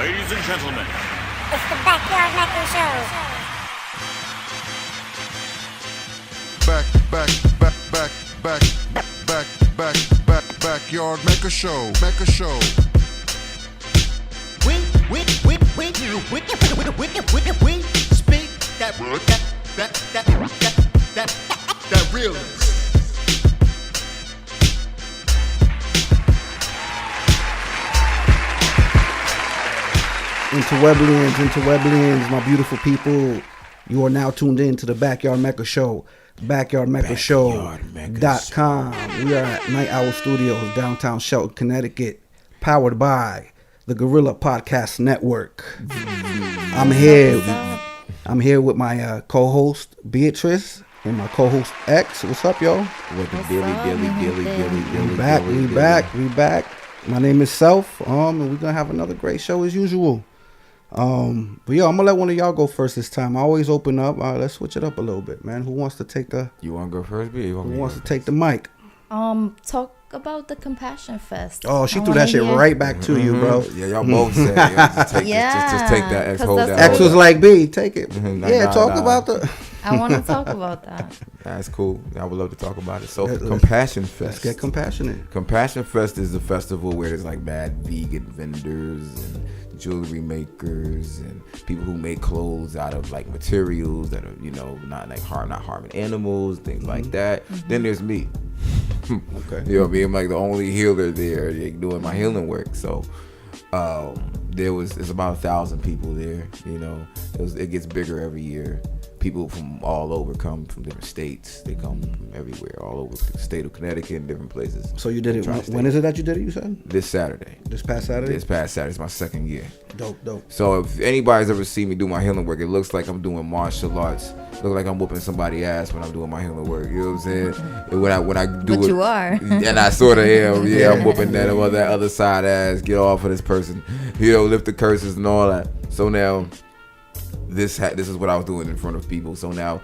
Ladies and gentlemen, It's the Backyard Maker Show. Backyard Maker Show. Maker Show. We speak that realness. Interweblians, my beautiful people. You are now tuned in to the Backyard Maker Show. BackyardMakerShow.com. We are at Night Owl Studios, downtown Shelton, Connecticut, powered by the Gorilla Podcast Network. I'm here with my co-host Beatriz and my co-host X. What's up, yo? With the dilly. We back. My name is Self, and we're gonna have another great show as usual. But yo, I'm gonna let one of y'all go first this time. I always open up. Let's switch it up a little bit, man. Who wants to take the? You want to go first, B? Who wants to take the mic? Talk about the Compassion Fest. Oh, she threw that shit right back to you, bro. Yeah, y'all both said just take that. X, hold that. X was like, B, take it. Talk about the. I want to talk about that. That's cool. I would love to talk about it. So, Compassion Fest. Let's get compassionate. Compassion Fest is a festival where there's like bad vegan vendors and jewelry makers and people who make clothes out of like materials that are, not harming animals, things like that. Then there's me. Okay. You know what I mean? I'm like the only healer there doing my healing work. So it's about 1,000 people there. It gets bigger every year. People from all over come from different states. They come from everywhere, all over the state of Connecticut and different places. So you did it. When is it that you did it, you said? This Saturday. This past Saturday? This past Saturday. It's my second year. Dope. So if anybody's ever seen me do my healing work, it looks like I'm doing martial arts. Look like I'm whooping somebody's ass when I'm doing my healing work. You know what I'm saying? And when I do but it, you are. And I sort of am. Yeah, I'm whooping that other side ass. Get off of this person. Lift the curses and all that. So now, this is what I was doing in front of people. So now,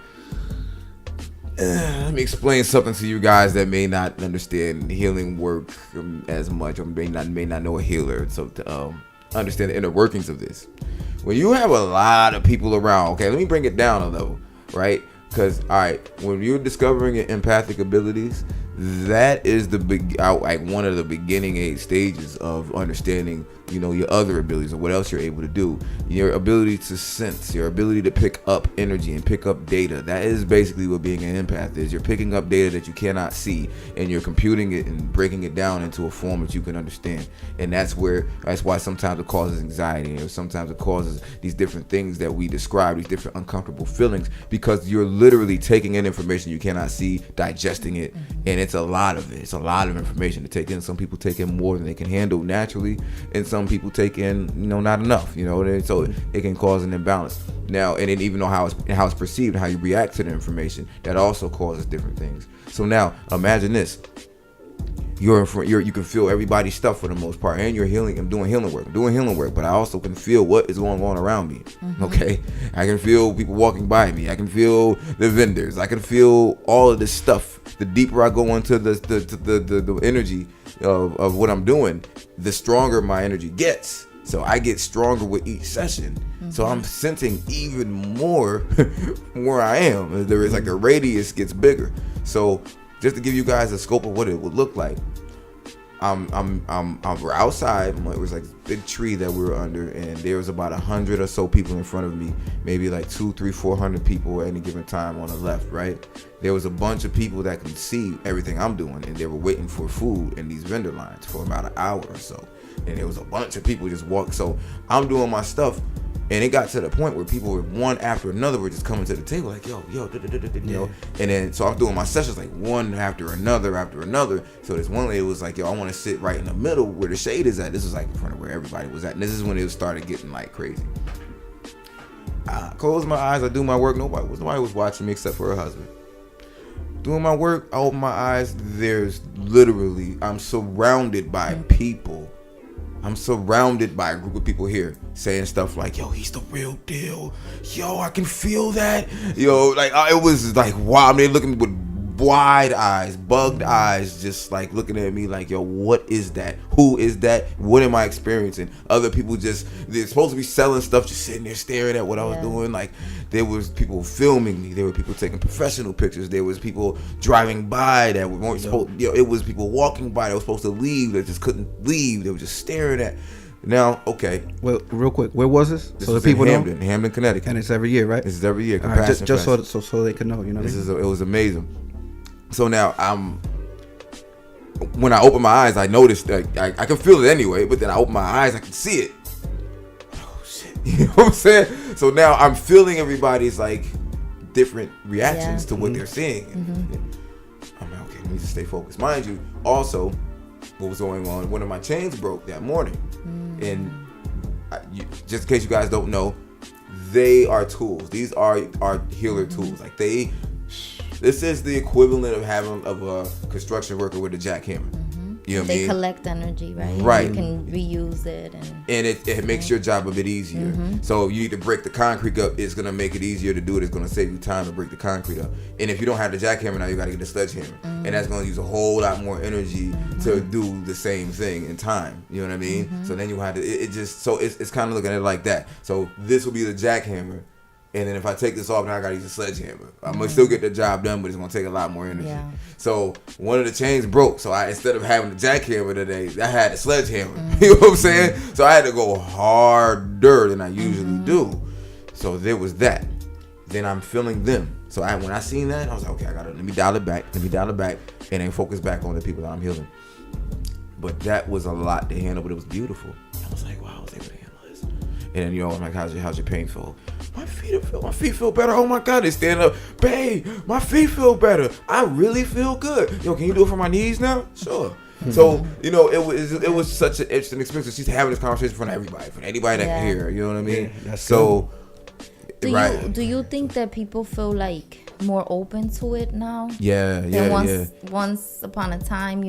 let me explain something to you guys that may not understand healing work as much, or may not know a healer. So to understand the inner workings of this, when you have a lot of people around, okay, let me bring it down a level, right? Because when you're discovering your empathic abilities, that is one of the beginning age stages of understanding your other abilities or what else you're able to do. Your ability to sense, your ability to pick up energy and pick up data. That is basically what being an empath is. You're picking up data that you cannot see, and you're computing it and breaking it down into a form that you can understand. And that's why sometimes it causes anxiety, and sometimes it causes these different things that we describe, these different uncomfortable feelings, because you're literally taking in information you cannot see, digesting it, and it's a lot of it. It's a lot of information to take in. Some people take in more than they can handle naturally, and some people take in, not enough, so it can cause an imbalance. Now, and then even know how it's perceived, how you react to the information, that also causes different things. So now, imagine this. You can feel everybody's stuff for the most part, and you're healing. I'm doing healing work, but I also can feel what is going on around me. Okay, I can feel people walking by me. I can feel the vendors. I can feel all of this stuff. The deeper I go into the energy of what I'm doing, the stronger my energy gets. So I get stronger with each session. So I'm sensing even more where I am. There is like the radius gets bigger. So just to give you guys a scope of what it would look like, we're outside. It was like a big tree that we were under, and there was about 100 or so people in front of me, maybe like 200, 300, 400 people at any given time on the left, right? There was a bunch of people that could see everything I'm doing, and they were waiting for food in these vendor lines for about an hour or so. And there was a bunch of people just walking. So I'm doing my stuff, and it got to the point where people were one after another were just coming to the table like, yo, and then so I'm doing my sessions like one after another. So this one lady was like, yo, I want to sit right in the middle where the shade is at. This was like in front of where everybody was at, and this is when it started getting like crazy. I close my eyes, I do my work. Nobody was watching me except for her husband. Doing my work, I open my eyes. There's literally, I'm surrounded by people. I'm surrounded by a group of people here saying stuff like, yo, he's the real deal. Yo, I can feel that. Yo, like, it was like, wow. I mean, looking with wide eyes, bugged eyes, just like looking at me like, yo, what is that? Who is that? What am I experiencing? Other people they're supposed to be selling stuff, just sitting there staring at what I was doing. Like, there was people filming me. There were people taking professional pictures. There was people driving by that weren't supposed, it was people walking by that were supposed to leave that just couldn't leave. They were just staring at. Now, okay. Well, real quick, where was this? This so was the people in know? Hamden, Connecticut. And it's every year, right? This is every year. All right, Compassion just Fest. so they can know, you know. It was amazing. So now when I open my eyes, I noticed that I can feel it anyway, but then I open my eyes, I can see it. Oh shit. You know what I'm saying? So now I'm feeling everybody's like different reactions to what they're seeing. I'm like, okay, let me just stay focused. Mind you, also, what was going on, one of my chains broke that morning. And just in case you guys don't know, they are tools. These are healer tools. Like this is the equivalent of having a construction worker with a jackhammer. You know what I mean? They collect energy, right? Right. You can reuse it. And it makes your job a bit easier. So if you need to break the concrete up, it's going to make it easier to do it. It's going to save you time to break the concrete up. And if you don't have the jackhammer now, you got to get the sledgehammer. And that's going to use a whole lot more energy to do the same thing in time. You know what I mean? So then you have to, it's kind of looking at it like that. So this will be the jackhammer. And then if I take this off, now I gotta use a sledgehammer. I'm gonna still get the job done, but it's gonna take a lot more energy. Yeah. So one of the chains broke. So instead of having the jackhammer today, I had a sledgehammer. You know what I'm saying? So I had to go harder than I usually do. So there was that. Then I'm feeling them. So when I seen that, I was like, okay, let me dial it back, and then focus back on the people that I'm healing. But that was a lot to handle, but it was beautiful. I was like, wow, I was able to handle this. And then I'm like, how's your pain feel? My feet feel better. Oh my God, they stand up. Babe, my feet feel better. I really feel good. Yo, can you do it for my knees now? Sure. So, it was such an interesting experience. She's having this conversation in front of everybody, for anybody that can hear her, you know what I mean? Yeah, that's so, do you think that people feel like more open to it now? Yeah. Once upon a time,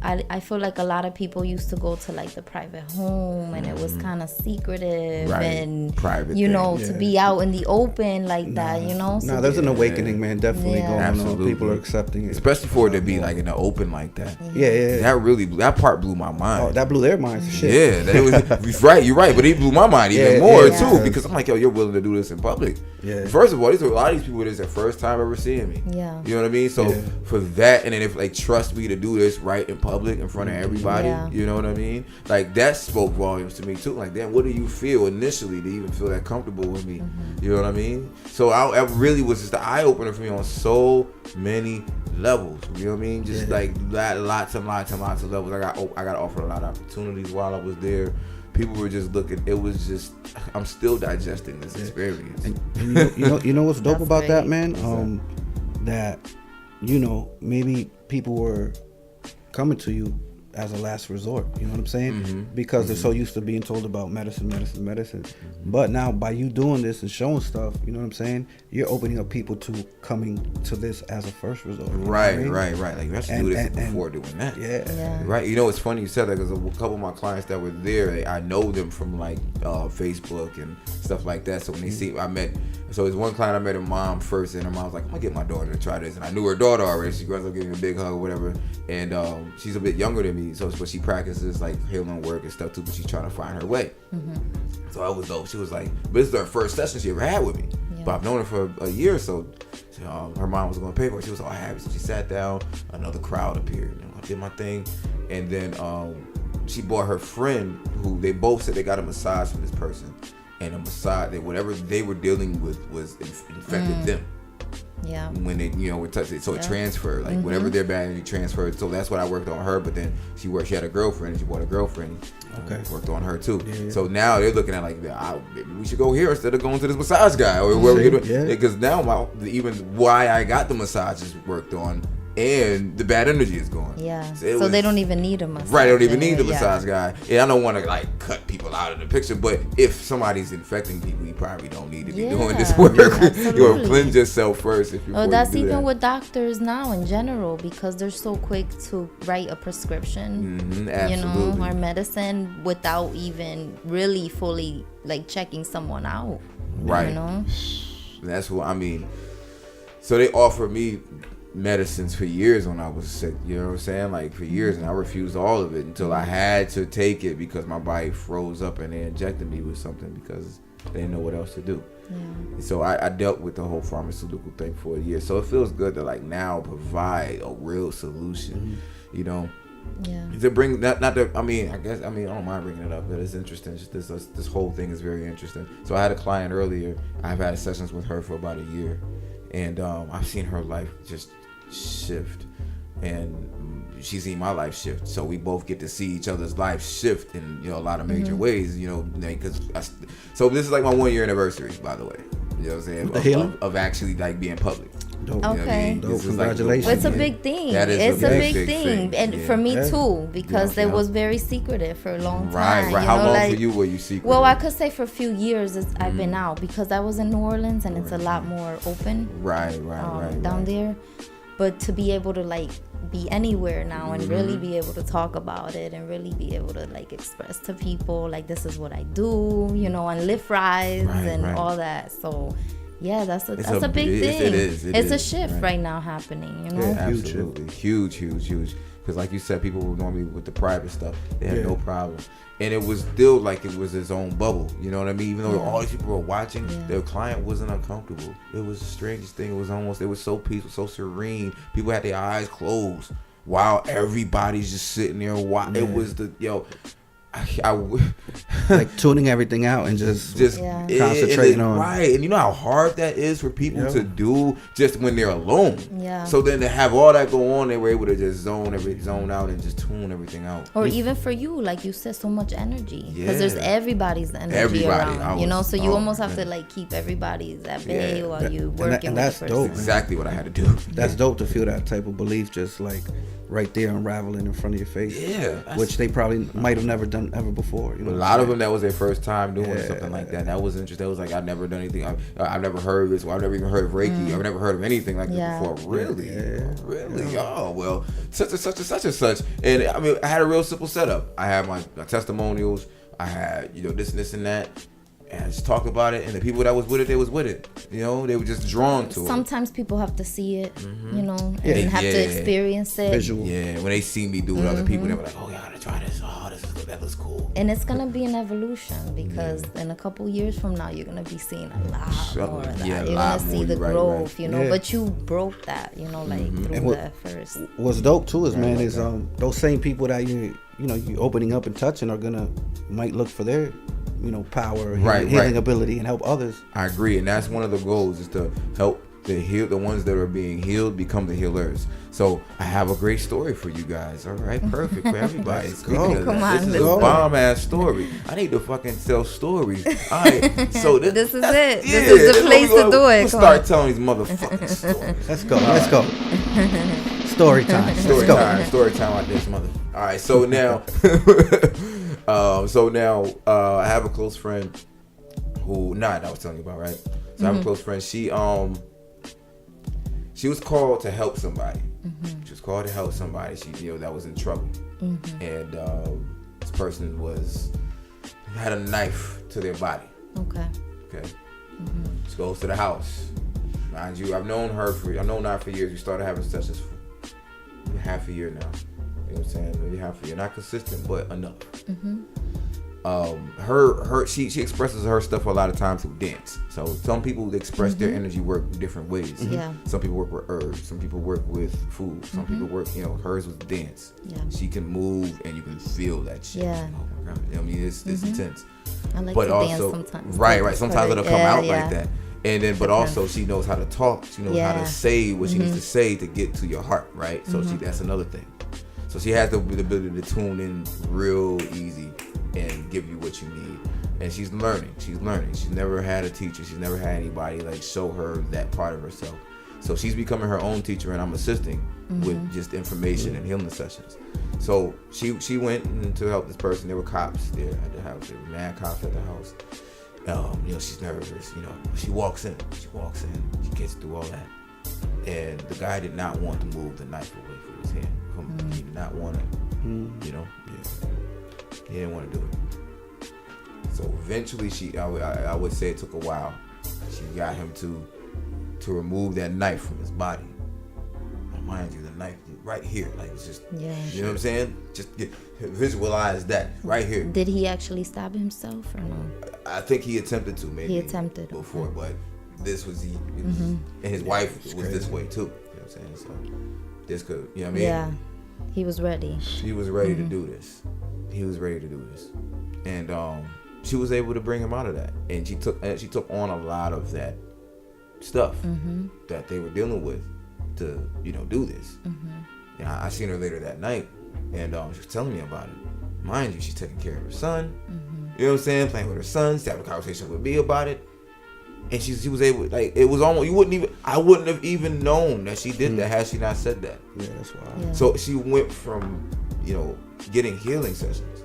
I feel like a lot of people used to go to like the private home and it was kind of secretive and private to be out in the open like that, So there's an awakening, man, definitely going Absolutely. on. People are accepting it, especially for it to be like in the open like that. Yeah. That part blew my mind. Oh, that blew their minds. Shit. Yeah, that was right. You're right, but it blew my mind even more too, because I'm like, yo, you're willing to do this in public. Yeah. First of all, a lot of these people, this is their first time ever seeing me. Yeah. You know what I mean? So for that, and then if like trust me to do this right in public in front of everybody, you know what I mean? Like that spoke volumes to me too. Like, damn, what do you feel initially to even feel that comfortable with me? You know what I mean? So I really was just an eye opener for me on so many levels. You know what I mean? Just like lots and lots of levels. I got offered a lot of opportunities while I was there. People were just looking. It was just, I'm still digesting this experience. And you know what's dope about great. that, man? That maybe people were coming to you as a last resort. You know what I'm saying? Because they're so used to being told about medicine. But now by you doing this and showing stuff, you know what I'm saying? You're opening up people to coming to this as a first resort. You know what I mean? Right. Like, you have to do this before doing that. Yeah. Right. It's funny you said that, because a couple of my clients that were there, I know them from like Facebook and stuff like that. So when they see, so there's one client I met her mom first, and her mom was like, I'm gonna get my daughter to try this. And I knew her daughter already. She grows up giving me a big hug or whatever. And she's a bit younger than me. So but she practices like healing work and stuff too, but she's trying to find her way. So I was dope. She was like, but this is her first session she ever had with me. But I've known her for a year or so. Her mom was going to pay for it. She was all happy. So she sat down. Another crowd appeared. I did my thing. And then she brought her friend, who they both said they got a massage from this person. And a massage, whatever they were dealing with was infected them. Yeah. When they, would touch it. So it transferred. Like whatever their bad energy transferred. So that's what I worked on her. But then she had a girlfriend, and she brought a girlfriend. Okay. Worked on her too. Yeah. So now they're looking at like, maybe we should go here instead of going to this massage guy, or where we get. Because now even why I got the massages worked on, and the bad energy is gone. Yeah. So they don't even need a massage. Right, they don't even need the massage guy. And I don't want to like cut people out of the picture, but if somebody's infecting people, you probably don't need to be doing this work. You cleanse yourself first. That's even with doctors now in general, because they're so quick to write a prescription, or medicine without even really fully like checking someone out. Right. That's what I mean. So they offer me medicines for years when I was sick. You know what I'm saying? Like for years, and I refused all of it until I had to take it because my body froze up and they injected me with something because they didn't know what else to do. And so I dealt with the whole pharmaceutical thing for a year. So it feels good to like now provide a real solution. You know. Yeah. To bring not that I don't mind bringing it up, but it's interesting. Just this whole thing is very interesting. So I had a client earlier. I've had sessions with her for about a year, and I've seen her life just shift, and she's seen my life shift. So we both get to see each other's life shift in a lot of major ways. Because so this is like my 1 year anniversary, by the way. You know what I'm saying? Of actually like being public. Dope. Okay. Dope. Congratulations. Well, it's a big thing. It's a big thing. And for me too, because it was very secretive for a long time. Right. How long for you were you secretive? Well, I could say for a few years I've been out because I was in New Orleans and it's a lot more open. Right. Down there. But to be able to like be anywhere now and really be able to talk about it and really be able to like express to people like this is what I do, and lift rides and all that. So yeah, that's a big thing. It is. It's a shift right now happening, Yeah, absolutely. Huge. Because like you said, people were normally with the private stuff, they had no problem. And it was still like it was its own bubble. You know what I mean? Even though all these people were watching, their client wasn't uncomfortable. It was the strangest thing. It was so peaceful, so serene. People had their eyes closed while everybody's just sitting there watching. It was like tuning everything out and just concentrating on right. And you know how hard that is for people to do just when they're alone. Yeah. So then to have all that go on, they were able to just zone out and just tune everything out. Or even for you, like you said, so much energy because there's everybody's energy around. So you almost have to like keep everybody's at bay while you working. And that's with dope. Exactly what I had to do. That's dope to feel that type of belief just like right there unraveling in front of your face. Yeah. Which they probably might have never done ever before. A lot of them, that was their first time doing something like that. That was interesting. That was like, I've never done anything. I've never heard of this. I've never even heard of Reiki. I've never heard of anything like this before. Really? Really? Oh, well, such and such. And I mean, I had a real simple setup. I had my testimonials. I had, this and that. And I just talked about it, and the people that was with it, they was with it. They were just drawn to it. Sometimes people have to see it, and have to experience it. Visual. Yeah, when they see me do with other people, they were like, "Oh, you gotta try this. Oh, that looks cool." And it's gonna be an evolution because in a couple years from now, you're gonna be seeing a lot more of that. You're gonna see the growth, But you broke that, through that first. What's dope too is those same people that you opening up and touching might look for their power, healing ability, and help others. I agree, and that's one of the goals is to help the ones that are being healed become the healers. So I have a great story for you guys. All right, perfect for everybody. Come on, this is a bomb ass story. I need to fucking tell stories. All right, so this is it. This is the place to do it. We'll start telling these motherfucking stories. Let's go. Story time. Story time like this mother. All right, so now. I have a close friend who, I was telling you about, right? So I have a close friend. She was called to help somebody. She was called to help somebody. She, that was in trouble. And this person had a knife to their body. Okay. She goes to the house. Mind you, I've known her for years. We started having sessions for half a year now. You know what I'm saying? Maybe half a year. Not consistent, but enough. She expresses her stuff a lot of times through dance. So some people express their energy work different ways. Yeah. Some people work with herbs. Some people work with food. Some people work, hers was dance. Yeah. She can move and you can feel that shit. Yeah. Oh my God. I mean, it's intense. I like to dance sometimes. Right. Sometimes it'll come out like that. And then, but also she knows how to talk. She knows how to say what she needs to say to get to your heart, right? So that's another thing. So she has the ability to tune in real easy and give you what you need. And she's learning. She's never had a teacher. She's never had anybody like show her that part of herself. So she's becoming her own teacher, and I'm assisting with just information and healing sessions. So she went to help this person. There were cops there at the house. There were mad cops at the house. She's nervous. She walks in. She gets through all that. And the guy did not want to move the knife away from his hand. He did not want to, he didn't want to do it. So eventually I would say it took a while. She got him to remove that knife from his body. mind you, the knife right here, like it's just, Yeah. you know what I'm saying? Just visualize that right here. Did he actually stab himself or no? I think he attempted to, maybe. He attempted before, but this was and his wife was this way too. You know what I'm saying? So this could, you know what I mean? Yeah, he was ready. He was ready to do this. He was ready to do this, and she was able to bring him out of that, and she took on a lot of that stuff that they were dealing with to do this. And I seen her later that night, and she was telling me about it. Mind you, she's taking care of her son. You know what I'm saying? Playing with her son. She's having a conversation with me about it, and she was able, like, it was almost, I wouldn't have even known that she did that had she not said that. Yeah, that's wild. Yeah. So she went from getting healing sessions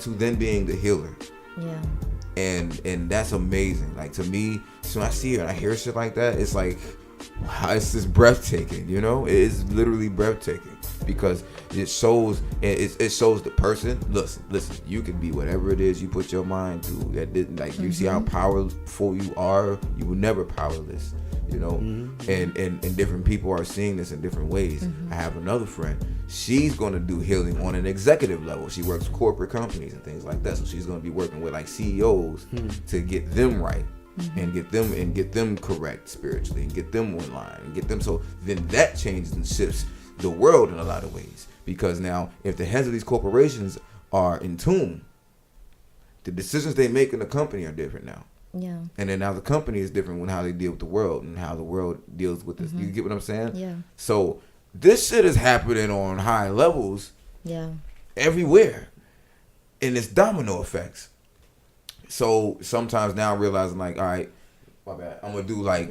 to then being the healer. Yeah. And that's amazing. Like, to me, so when I see her and I hear shit like that, it's like, wow, it's just breathtaking. It is literally breathtaking because it shows the person. Listen, you can be whatever it is you put your mind to. That didn't, like, you see how powerful you are. You were never powerless. And different people are seeing this in different ways. I have another friend. She's going to do healing on an executive level. She works with corporate companies and things like that. So she's going to be working with, like, CEOs to get them right and get them correct spiritually and get them in line and get them. So then that changes and shifts the world in a lot of ways, because now if the heads of these corporations are in tune, the decisions they make in the company are different now. Yeah. And then now the company is different with how they deal with the world and how the world deals with this. You get what I'm saying? Yeah. So this shit is happening on high levels. Yeah. Everywhere. And it's domino effects. So sometimes now I'm realizing, like, all right, my bad, I'm going to do like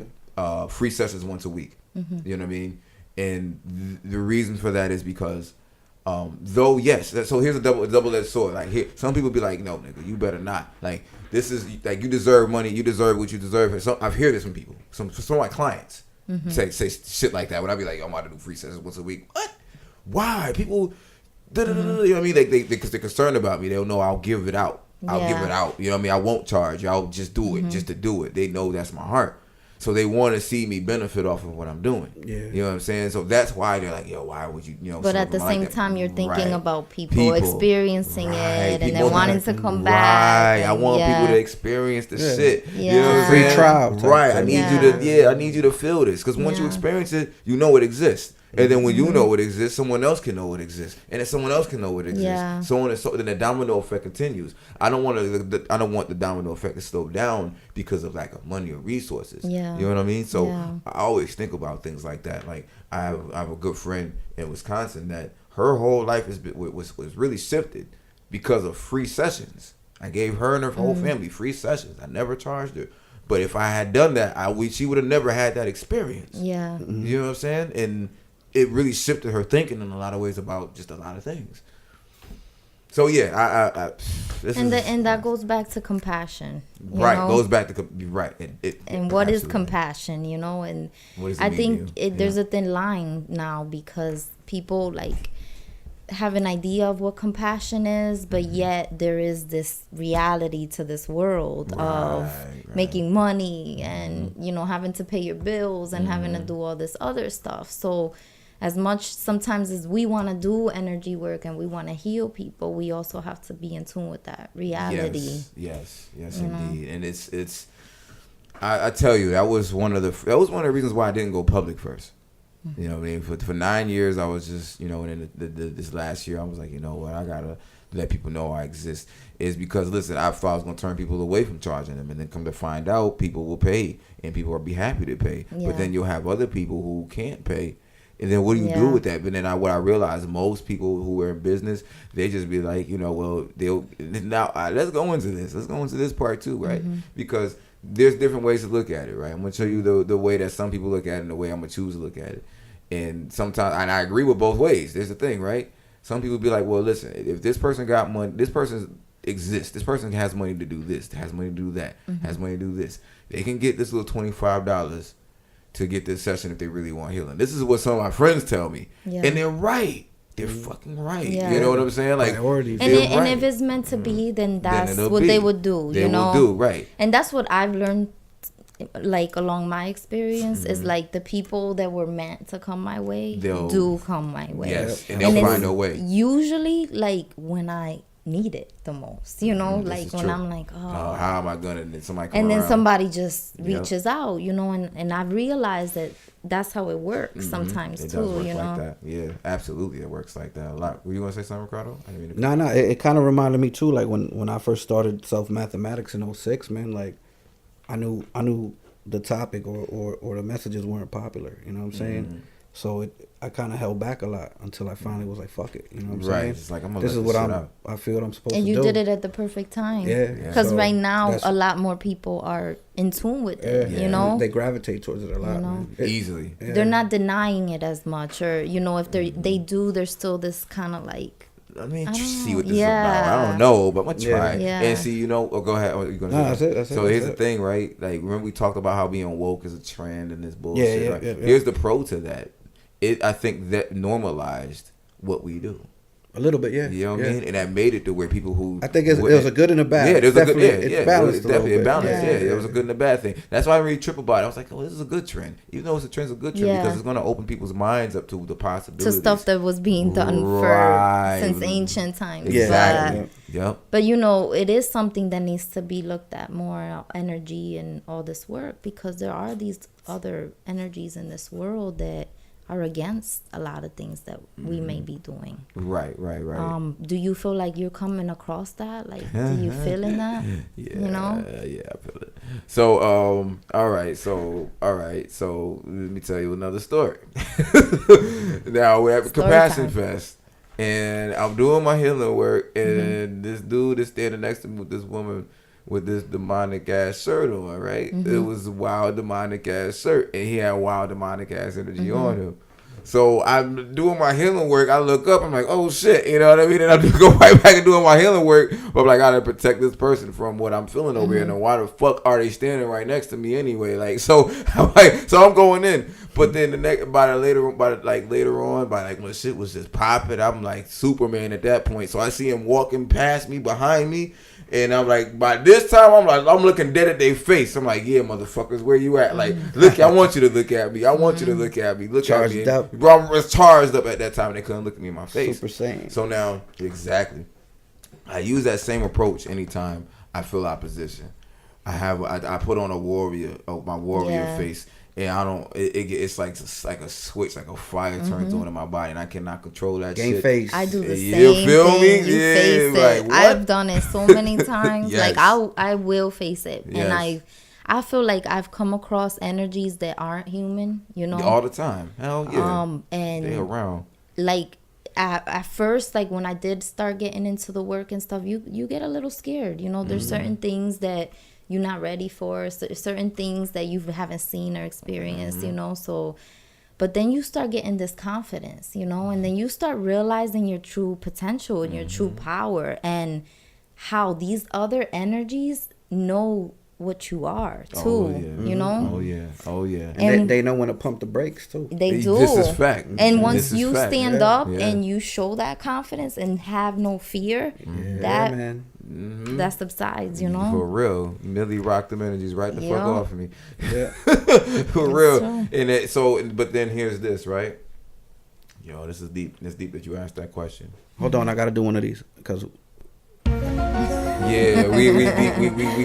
free sessions once a week. You know what I mean? And the reason for that is because though, yes, so here's a double-edged sword. Like, here, some people be like, no, nigga, you better not. Like, this is, like, you deserve money. You deserve what you deserve. So I've heard this from people. Some of my clients say shit like that. When I be like, yo, I'm about to do free sessions once a week. What? Why? People, you know what I mean? Because they're concerned about me. They'll know I'll give it out. I'll give it out. You know what I mean? I won't charge. I'll just do it just to do it. They know that's my heart. So they want to see me benefit off of what I'm doing. Yeah. You know what I'm saying? So that's why they're like, yo, why would you, But at the same time, you're thinking about people experiencing it and then wanting to come back. Right. I want people to experience the shit. Yeah. You know what I'm Free saying? trial. Right. I need you to feel this. Because once you experience it, you know it exists. And then when you know it exists, someone else can know it exists, and then someone else can know it exists. Yeah. So on and so, then the domino effect continues. I don't want the domino effect to slow down because of lack of money or resources. Yeah. You know what I mean? So I always think about things like that. Like, I have a good friend in Wisconsin that her whole life was really shifted because of free sessions. I gave her and her whole family free sessions. I never charged her. But if I had done that, she would have never had that experience. Yeah. You know what I'm saying? And it really shifted her thinking in a lot of ways about just a lot of things. So yeah, and that goes back to compassion. Right, goes back to right. And what is compassion? And I think there's a thin line now because people like have an idea of what compassion is, but yet there is this reality to this world of making money and having to pay your bills and having to do all this other stuff. So as much sometimes as we want to do energy work and we want to heal people, we also have to be in tune with that reality. Yes, indeed. And it's I tell you, that was one of the reasons why I didn't go public first. You know what I mean? For 9 years, I was just, and then this last year, I was like, you know what, I gotta let people know I exist. Is because, listen, I thought I was gonna turn people away from charging them, and then come to find out, people will pay, and people will be happy to pay. Yeah. But then you'll have other people who can't pay. And then what do you do with that? But then what I realized, most people who are in business, they just be like, well, let's go into this. Let's go into this part too, right? Because there's different ways to look at it, right? I'm going to show you the way that some people look at it and the way I'm going to choose to look at it. And sometimes, and I agree with both ways. There's the thing, right? Some people be like, well, listen, if this person got money, this person exists. This person has money to do this, has money to do that, has money to do this. They can get this little $25 to get this session if they really want healing. This is what some of my friends tell me. Yeah. And they're right. They're fucking right. Yeah. You know what I'm saying? Like, and if it's meant to be, then that's what they would do. They will do, right. And that's what I've learned like along my experience, is like the people that were meant to come my way do come my way. Yes, and they'll find a way. Usually, like when I need it the most, like when true. I'm like, how am I gonna? And then somebody come and then around. somebody just reaches out, and I've realized that that's how it works sometimes It too. does work like that. Yeah, absolutely, it works like that a lot. Were you gonna say something, Ricardo? I didn't mean to- No, it kind of reminded me too, like when I first started self-mathematics in 06, man, like I knew the topic or the messages weren't popular, you know what I'm saying? So I kind of held back a lot until I finally was like, fuck it, you know what I'm saying? Right, it's like, I'm gonna this let is this what shit out. I feel what I'm supposed to And do. you did it at the perfect time. Yeah. Because So right now, that's- a lot more people are in tune with it, They gravitate towards it a lot, man. Easily. Yeah. They're not denying it as much, or, if they do, there's still this kind of like, I mean, I don't see know. what this is Yeah. about. I don't know, but I'm gonna try. Yeah. And see, go ahead. What you gonna No, say? that's it. So here's the That's it. thing, right? Like, remember we talked about how being woke is a trend and this bullshit. Yeah, right? yeah. Here's the pro to that. I think that normalized what we do. A little bit, yeah. You know what I yeah. mean? And that made it to where people who I think it was a good and a bad. Yeah, there's a good. Definitely, Yeah, it's balanced It's a little definitely bit. balanced. Yeah. Yeah, it was a good and a bad thing. That's why I didn't really trip about it. I was like, oh, this is a good trend. Even though it's a trend, it's a good trend because it's going to open people's minds up to the to possibilities. stuff that was being done Right. since ancient times. Exactly. But, Yep. but it is something that needs to be looked at more, energy and all this work, because there are these other energies in this world that are against a lot of things that we may be doing. Right. Do you feel like you're coming across that? Like, do you feel in that? Yeah, yeah, I feel it. So, all right. So, let me tell you another story. Now we're at Story Compassion time. Fest, and I'm doing my healing work, and this dude is standing next to me with this woman with this demonic ass shirt on, right? It was a wild demonic ass shirt, and he had wild demonic ass energy on him. So I'm doing my healing work. I look up. I'm like, oh shit, you know what I mean? And I just go right back and doing my healing work. But I'm like, I gotta protect this person from what I'm feeling over here. And why the fuck are they standing right next to me anyway? Like, so I'm going in. But then later on, when shit was just popping, I'm like Superman at that point. So I see him walking past me, behind me. And I'm like, by this time, I'm looking dead at their face. I'm like, yeah, motherfuckers, where you at? Like, look, I want you to look at me. I want you to look at me. Look Charged at me. up. Bro, I was charged up at that time. And they couldn't look at me in my face. Super Saiyan. So now, exactly. I use that same approach anytime I feel opposition. I put on my warrior face. And I don't. It's like a switch, like a fire turns on in my body, and I cannot control that Game shit. face. I do the You same feel thing. me? You Yeah, face like, it. what? I've done it so many times. Yes. Like I will face it, Yes. and I feel like I've come across energies that aren't human. All the time. Hell yeah. And they around. like at first, like when I did start getting into the work and stuff, you get a little scared. There's certain things that you're not ready for, certain things that you haven't seen or experienced, so, but then you start getting this confidence, and then you start realizing your true potential and your true power, and how these other energies know what you are too. Oh yeah. And they know when to pump the brakes too. They do. This is fact. And once This is you fact. stand Yeah. up and you show that confidence and have no fear, Yeah, man. that subsides, For real, Millie rocked them energies right the fuck Yeah. off of me. Yeah. For real. true. And but then here's this, right? Yo, this is deep. It's deep that you asked that question. Hold on, I gotta do one of these because Yeah, we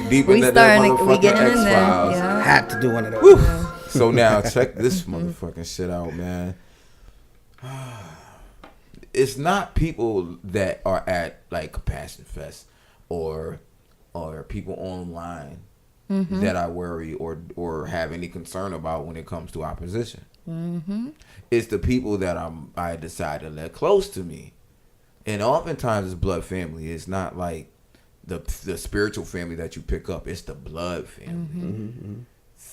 deep We in that starting to- we motherfucking getting in X there, Files. yeah. had to do one of those. So now check this motherfucking shit out, man. It's not people that are at like Compassion Fest or people online that I worry or have any concern about when it comes to opposition. It's the people that I decide to let close to me, and oftentimes it's blood family. It's not like the spiritual family that you pick up. It's the blood family.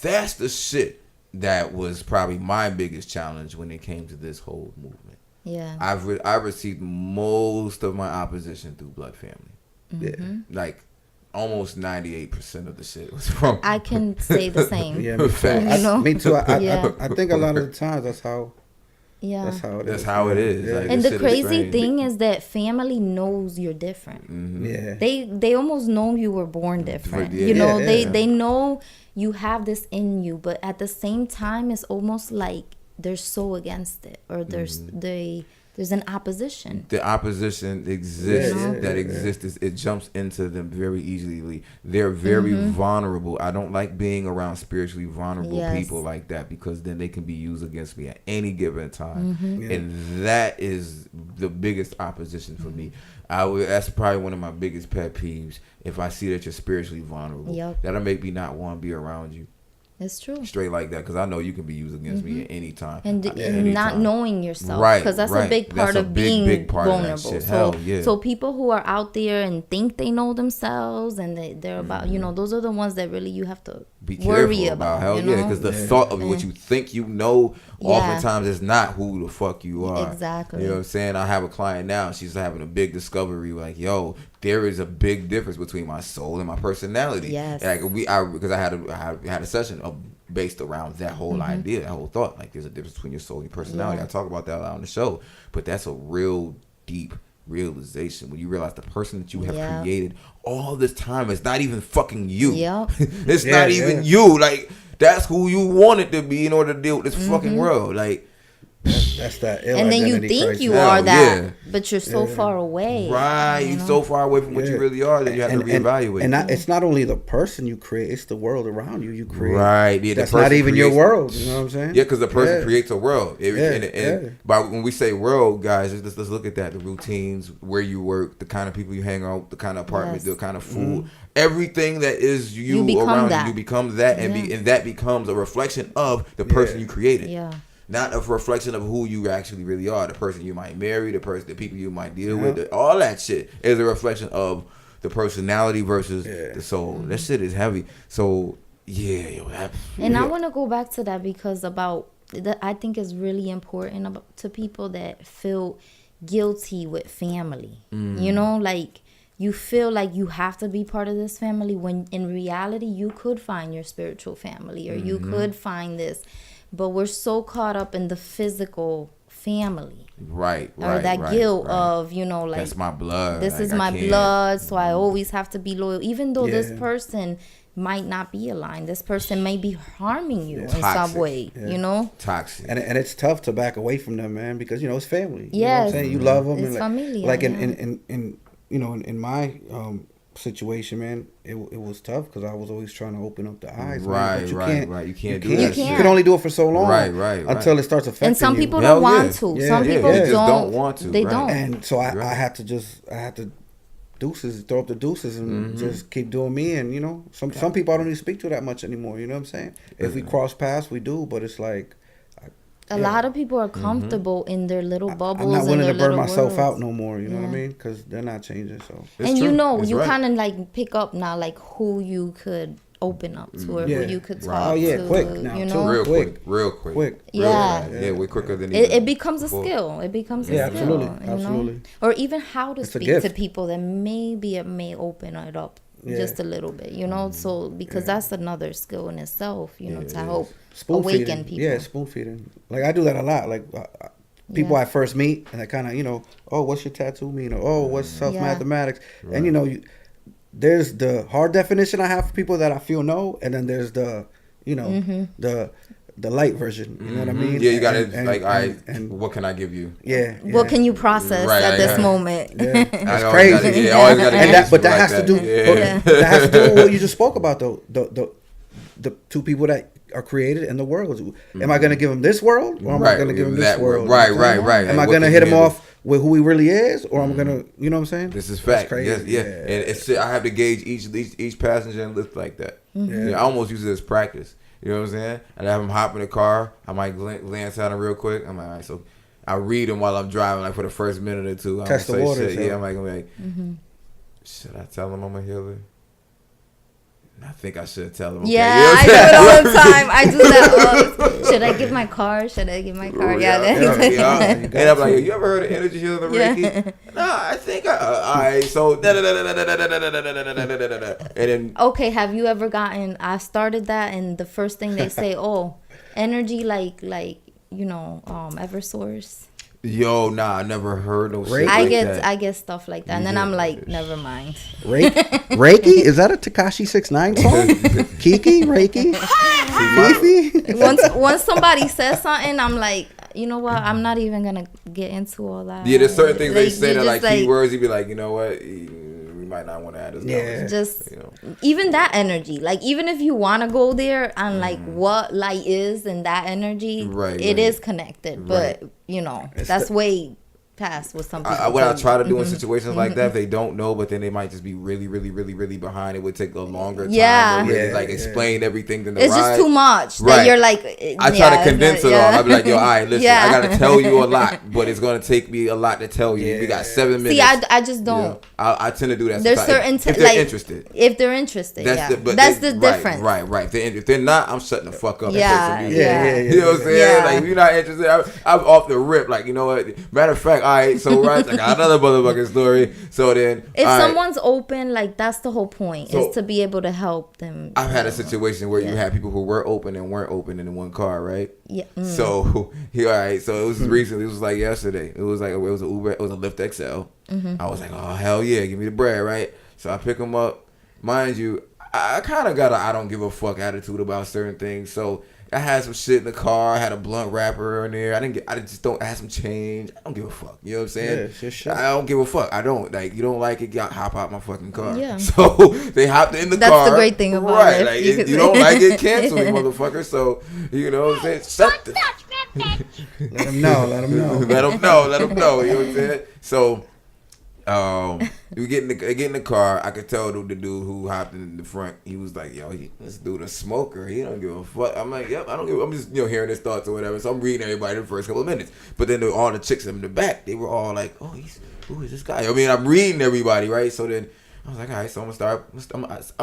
That's the shit that was probably my biggest challenge when it came to this whole movement. Yeah. I've received most of my opposition through blood family. Yeah. Like almost 98% of the shit was from. I can say the same. Yeah, me too. Facts. You know? Me too. Yeah. I think a lot of the times that's how Yeah. That's how it is. That's how it is. Yeah. Like, And this the shit is crazy strange. thing is that family knows you're different. Yeah. They almost know you were born different. Yeah. You know, Yeah, they yeah. they know you have this in you, but at the same time, it's almost like they're so against it, or there's an opposition. The opposition exists. Yeah, yeah, that yeah. exists. It jumps into them very easily. They're very vulnerable. I don't like being around spiritually vulnerable Yes. people like that, because then they can be used against me at any given time, Yeah. and that is the biggest opposition for me. That's probably one of my biggest pet peeves. If I see that you're spiritually vulnerable, Yep. that'll make me not want to be around you. It's true. Straight like that, because I know you can be used against me at any time. And, At and any not time. knowing yourself, Right, because that's a right. big part That's a of big, being big part of that vulnerable. shit. So, Hell yeah. so people who are out there and think they know themselves, and they're about, you know, those are the ones that really you have to Be worry careful about. hell you know? yeah, because the thought of what you think you know Yeah. oftentimes is not who the fuck you are. Exactly. You know what I'm saying? I have a client now, she's having a big discovery, like, yo, there is a big difference between my soul and my personality. Yes. Like because I had a session based around that whole idea, that whole thought. Like, there's a difference between your soul and your personality. Yeah. I talk about that a lot on the show, but that's a real deep realization when you realize the person that you have Yeah. created all this time is not even fucking you. Yep. It's Yeah, not even yeah. you. Like, that's who you wanted to be in order to deal with this fucking world. Like, That's that ill And then you identity think crisis. you Hell are that, yeah. but you're so far away. right, you you're know? so far away from what you Yeah. really are that you have to reevaluate. It's not only the person you create; it's the world around you create. Right, yeah, the That's person not even your creates- world. You know what I'm saying? Yeah, because the person Yeah. creates a world. And Yeah. by when we say world, guys, let's look at that: the routines, where you work, the kind of people you hang out, the kind of apartment, Yes. the kind of food, everything that is you become around that. you becomes that, and that becomes a reflection of the person you created. Yeah. Not a reflection of who you actually really are. The person you might marry, the people you might deal with, all that shit is a reflection of the personality versus the soul. That shit is heavy. So yeah, yo, And I want to go back to that because I think is really important to people that feel guilty with family. You know, like you feel like you have to be part of this family when in reality you could find your spiritual family, or you could find this. But we're so caught up in the physical family. right, Or that guilt of, you know, like, that's my blood. this Like, is I my can't- blood, so I always have to be loyal. Even though this Yeah. person might not be aligned. This person may be harming you in Toxic. some way, you know? Toxic. And it's tough to back away from them, man, because it's family. You know what Yes. I'm saying? You love them. It's and familia, like yeah. in my situation, man, it was tough because I was always trying to open up the eyes. Right, man, but you right, can't, right. You can't do can't. that You shit. can only do it for so long. Right, right, right. Until it starts affecting And some you. people Hell don't want yeah. to. Yeah, Some yeah, people they just don't. don't want to, They right. don't. And so I Right. had to throw up the deuces and just keep doing me. And some people I don't even speak to that much anymore. You know what I'm saying? If we cross paths, we do, but it's like A lot of people are comfortable in their little bubbles. I'm not willing to in their burn little myself worlds. out no more. You know what I mean? Because they're not changing. So It's And true. you know, It's you right. kind of like pick up now, like who you could open up to or Yeah. who you could Right. talk Oh, yeah, to. quick now, you too. know, real quick. real quick. Quick. Real Yeah. fast. Yeah, way quicker than it even becomes a before. skill. It becomes Yeah, a skill. absolutely, you know? absolutely. Or even how to It's a speak to gift. people that maybe it may open it up just a little bit, you know. So because that's another skill in itself, you know, to help awaken people. Yeah, spoon feeding. Like I do that a lot. Like people I first meet and I kind of oh, what's your tattoo mean? Or oh, what's self-mathematics? And there's the hard definition I have for people that I feel know, and then there's the the light version. You know what I mean? Yeah, you gotta And- like, all right, and what can I give you? yeah. What can you process Right, at right, this right. moment? Yeah, I it's always crazy. gotta- yeah, always gotta And get that, but that like has to do. Yeah. That has to do with what you just spoke about, though. The two people that are created in the world. Am I going to give them this world, or am I going to give them this that world? Right, You know what I'm right, right. saying? Am I Like, going to what hit can him you off with who he really is, or am I going to, you know what I'm saying? This is That's fact. crazy. Yes, yeah. And it's I have to gauge each passenger and lift like that. Yeah. Yeah, I almost use it as practice. You know what I'm saying? And I have him hop in the car. I might glance at him real quick. I'm like, all right, so I read him while I'm driving, like for the first minute or two. Test the say waters, shit. yeah. Yeah, I'm like, should I tell him I'm a healer? I think I should tell him. Okay. Yeah, You know what I I'm do saying? it all the time. I do that. Should I give my car? Should I give my car? Yeah. And I'm like, you ever heard of energy healing and Reiki? No, I think all right. So and then Okay, have you ever gotten? I started that, and the first thing they say, oh, energy like Eversource. Yo, nah, I never heard no shit I like get that. I get stuff like that, and then I'm like, never mind. Reiki? Is that a Tekashi 6ix9ine song? Kiki? Reiki? Fifi? Once somebody says something, I'm like, you know what? I'm not even gonna get into all that. Yeah, there's certain things they Like, say you that like just, keywords. You be like, you know what? We might not want to add this. Yeah. Just you know. even that energy, like even if you want to go there and like what light is and that energy, Right, it right. is connected, but that's way past what some people. What I try to do Mm-hmm. in situations like that, if they don't know, but then they might just be really, really, really, really behind. It would take a longer time Yeah. to really Yeah, like yeah. explain everything. Than the It's just too much that Right. you're like. I try to condense it all. I'll be like, yo, all right, listen, Yeah. I gotta tell you a lot, but it's gonna take me a lot to tell you. We got 7 minutes. See, I just don't. You know, I tend to do that. There's sometimes. certain if they're interested. If they're interested, That's that's the the difference. Right. If they're not, I'm shutting the fuck up. Yeah, And play some music. yeah. You know what I'm saying? Yeah. Like, if you're not interested, I'm off the rip. Like, you know what? Matter of fact, all right, so right, I got another motherfucking story. So then, If all right, someone's open, like that's the whole point, So- is to be able to help them. I've had a situation where you Yeah. had people who were open and weren't open in one car, right? Yeah. So all right, so it was recently. It was like yesterday. It was an Uber. It was a Lyft XL. I was like, oh hell yeah, give me the bread, right? So I pick them up. Mind you, I kind of got a I don't give a fuck attitude about certain things. So I had some shit in the car. I had a blunt wrapper in there. I had some change. I don't give a fuck. You know what I'm saying? Yeah, it's your shit. I don't give a fuck. I don't. Like, you don't like it, hop out my fucking car. Yeah. So they hopped in the That's car. the great thing about right, it, like, you if could you say. don't like it, cancel me, motherfucker. So, you know what I'm saying? Shut the... Let them know. let them know. You know what I'm saying? So, we get in the car. I could tell the dude who hopped in the front. He was like, "Yo, this dude a smoker. He don't give a fuck." I'm like, "Yep, I don't give." I'm just hearing his thoughts or whatever. So I'm reading everybody the first couple of minutes. But then all the chicks in the back, they were all like, "Oh, who is this guy?" I mean, I'm reading everybody, right? So then I was like, "All right, so I'm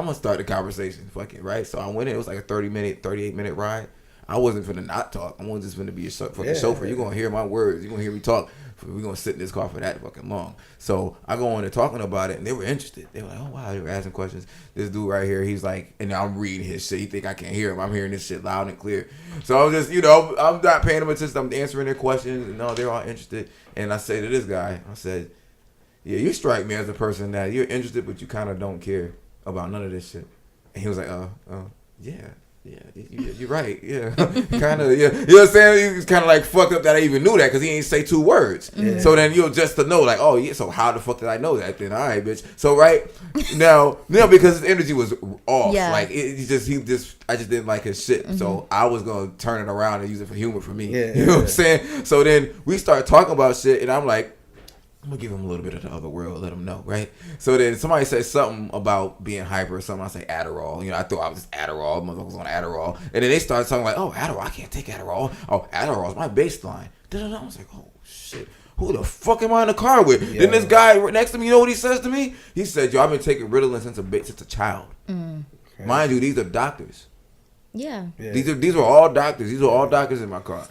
gonna start the conversation. Fuck it, right?" So I went in. It was like a 38-minute ride. I wasn't finna not talk. I wasn't just finna be a fucking chauffeur. You're gonna hear my words. You're gonna hear me talk. We're gonna sit in this car for that fucking long. So I go on there talking about it, and they were interested. They were like, "Oh wow," they were asking questions. This dude right here, he's like, and I'm reading his shit. He think I can't hear him. I'm hearing this shit loud and clear. So I'm just, I'm not paying them attention. I'm answering their questions, and no, they're all interested. And I say to this guy, I said, "Yeah, you strike me as a person that you're interested, but you kind of don't care about none of this shit." And he was like, yeah. Yeah, you're right. Yeah, kind of. Yeah, you know what I'm saying? He was kind of like fucked up that I even knew that because he ain't say 2 words. Yeah. So then just to know, like, oh yeah. So how the fuck did I know that? Then all right, bitch. So right now, because his energy was off. Yeah. Like I just didn't like his shit. So I was gonna turn it around and use it for humor for me. Yeah, you know what I'm saying? So then we start talking about shit, and I'm like, I'm gonna give him a little bit of the other world, let him know, right? So then somebody says something about being hyper or something. I say Adderall. I thought I was just Adderall. Motherfuckers on Adderall. And then they started talking like, oh, Adderall, I can't take Adderall. Oh, Adderall's my baseline. I was like, oh, shit. Who the fuck am I in the car with? Yeah. Then this guy right next to me, you know what he says to me? He said, yo, I've been taking Ritalin since a child. Okay. Mind you, these are doctors. Yeah. Yeah. These were all doctors. These were all doctors in my car.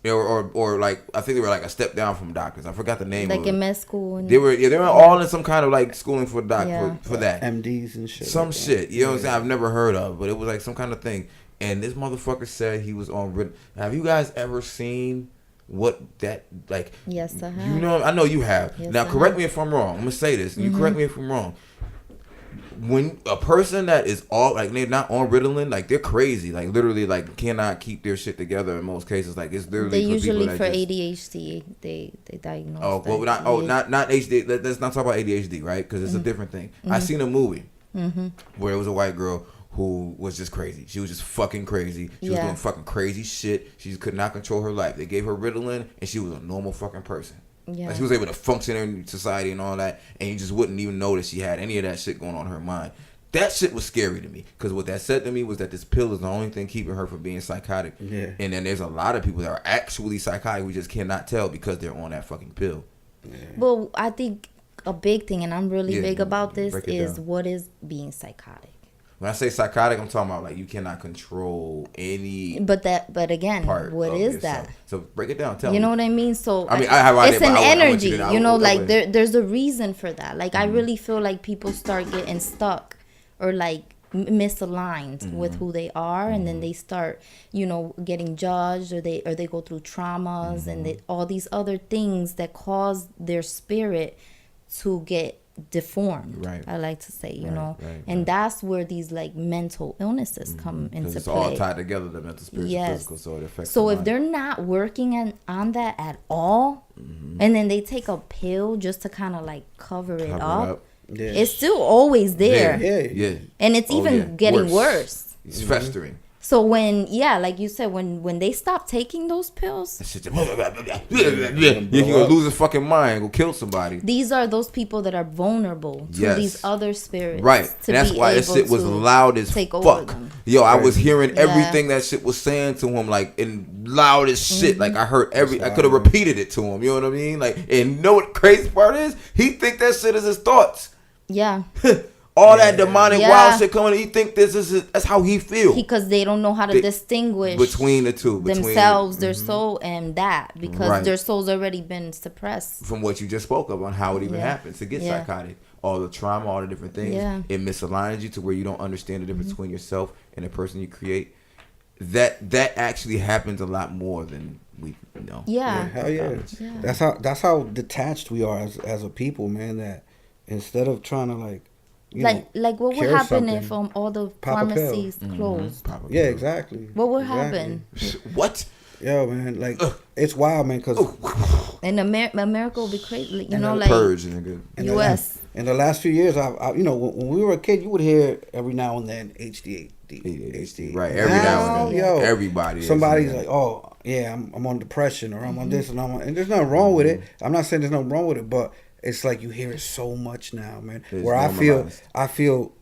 Or like, I think they were like a step down from doctors. I forgot the name Like of in it. med school. And They were all in some kind of like schooling for Yeah. for that. MDs and shit. Some like that. shit. You know what I'm saying? I've never heard of, but it was like some kind of thing. And this motherfucker said he was on Ritalin. Have you guys ever seen what that like? Yes, I have. I know you have. Yes, Now I correct have. me if I'm wrong. I'm gonna say this. You correct me if I'm wrong. When a person that is all like they're not on Ritalin, like they're crazy, like literally like cannot keep their shit together in most cases. Like it's literally They for usually people for that just, ADHD they diagnose. Oh, well, not ADHD. Let's not talk about ADHD, right? Because it's a different thing. I seen a movie where it was a white girl who was just crazy. She was just fucking crazy. She was Yeah. doing fucking crazy shit. She could not control her life. They gave her Ritalin, and she was a normal fucking person. Yeah. Like she was able to function in society and all that, and you just wouldn't even know that she had any of that shit going on in her mind. That shit was scary to me because what that said to me was that this pill is the only thing keeping her from being psychotic. Yeah. And then there's a lot of people that are actually psychotic. We just cannot tell because they're on that fucking pill. Well, I think a big thing, and I'm really Yeah, big about this, break it is down. what is being psychotic. When I say psychotic, I'm talking about like you cannot control any But again, part. what of is yourself. that? So break it down. Tell You me. know what I mean? So I mean, I have an it's idea, an but I want energy. you to- You know, like okay. there's a reason for that. Like I really feel like people start getting stuck, or like misaligned with who they are, and then they start, getting judged, or they go through traumas and all these other things that cause their spirit to get deformed. Right. I like to say, Right, and that's where these like mental illnesses come into it's play. all tied together, the mental, spiritual, Yes. physical, so it affects So the if mind. they're not working on that at all, and then they take a pill just to kind of like cover it up, Yeah. it's still always there. Yeah. And it's even getting worse. It's festering. So when, like you said, when they stop taking those pills, That shit you're gonna lose his fucking mind, go kill somebody. these are those people that are vulnerable to Yes. these other spirits. Right. To And that's be why that able shit was to loud as take over fuck. them. Yo, I was hearing Yeah. everything that shit was saying to him, like, in loud as shit. Mm-hmm. Like, I heard I could have repeated it to him. You know what I mean? Like, and you know what the crazy part is? He think that shit is his thoughts. Yeah. All that demonic Yeah. wild shit coming, he think that's how he feel. Because they don't know how to distinguish between the two. themselves, their soul, and that. Because Right. their soul's already been suppressed. From what you just spoke of on how it even Yeah. happens to get Yeah. psychotic. All the trauma, all the different things. Yeah. It misaligns you to where you don't understand the difference between yourself and the person you create. That actually happens a lot more than we know. Yeah. Hell yeah. Yeah. That's how detached we are as a people, man. That instead of trying to like Like what would cure happen if something, all the pop a pill. pharmacies closed? Probably. yeah, exactly. What would Exactly. happen? What? Yo, man, like it's wild, man, because And America would be crazy. You know, the like Purge, nigga. U.S. in the last few years, I when we were a kid, you would hear every now and then HD. Right, every now and then. Yo, Everybody is, somebody's yeah. like, oh yeah, I'm on depression, or I'm on this, and and there's nothing wrong with it. I'm not saying there's nothing wrong with it, but it's like you hear it so much now, man. It's where normalized. I feel,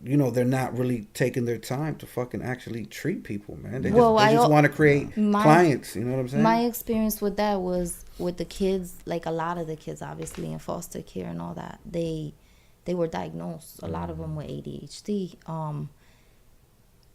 they're not really taking their time to fucking actually treat people, man. They just want to create clients. You know what I'm saying? My experience with that was with the kids, like a lot of the kids, obviously in foster care and all that. They were diagnosed. A lot of them with ADHD.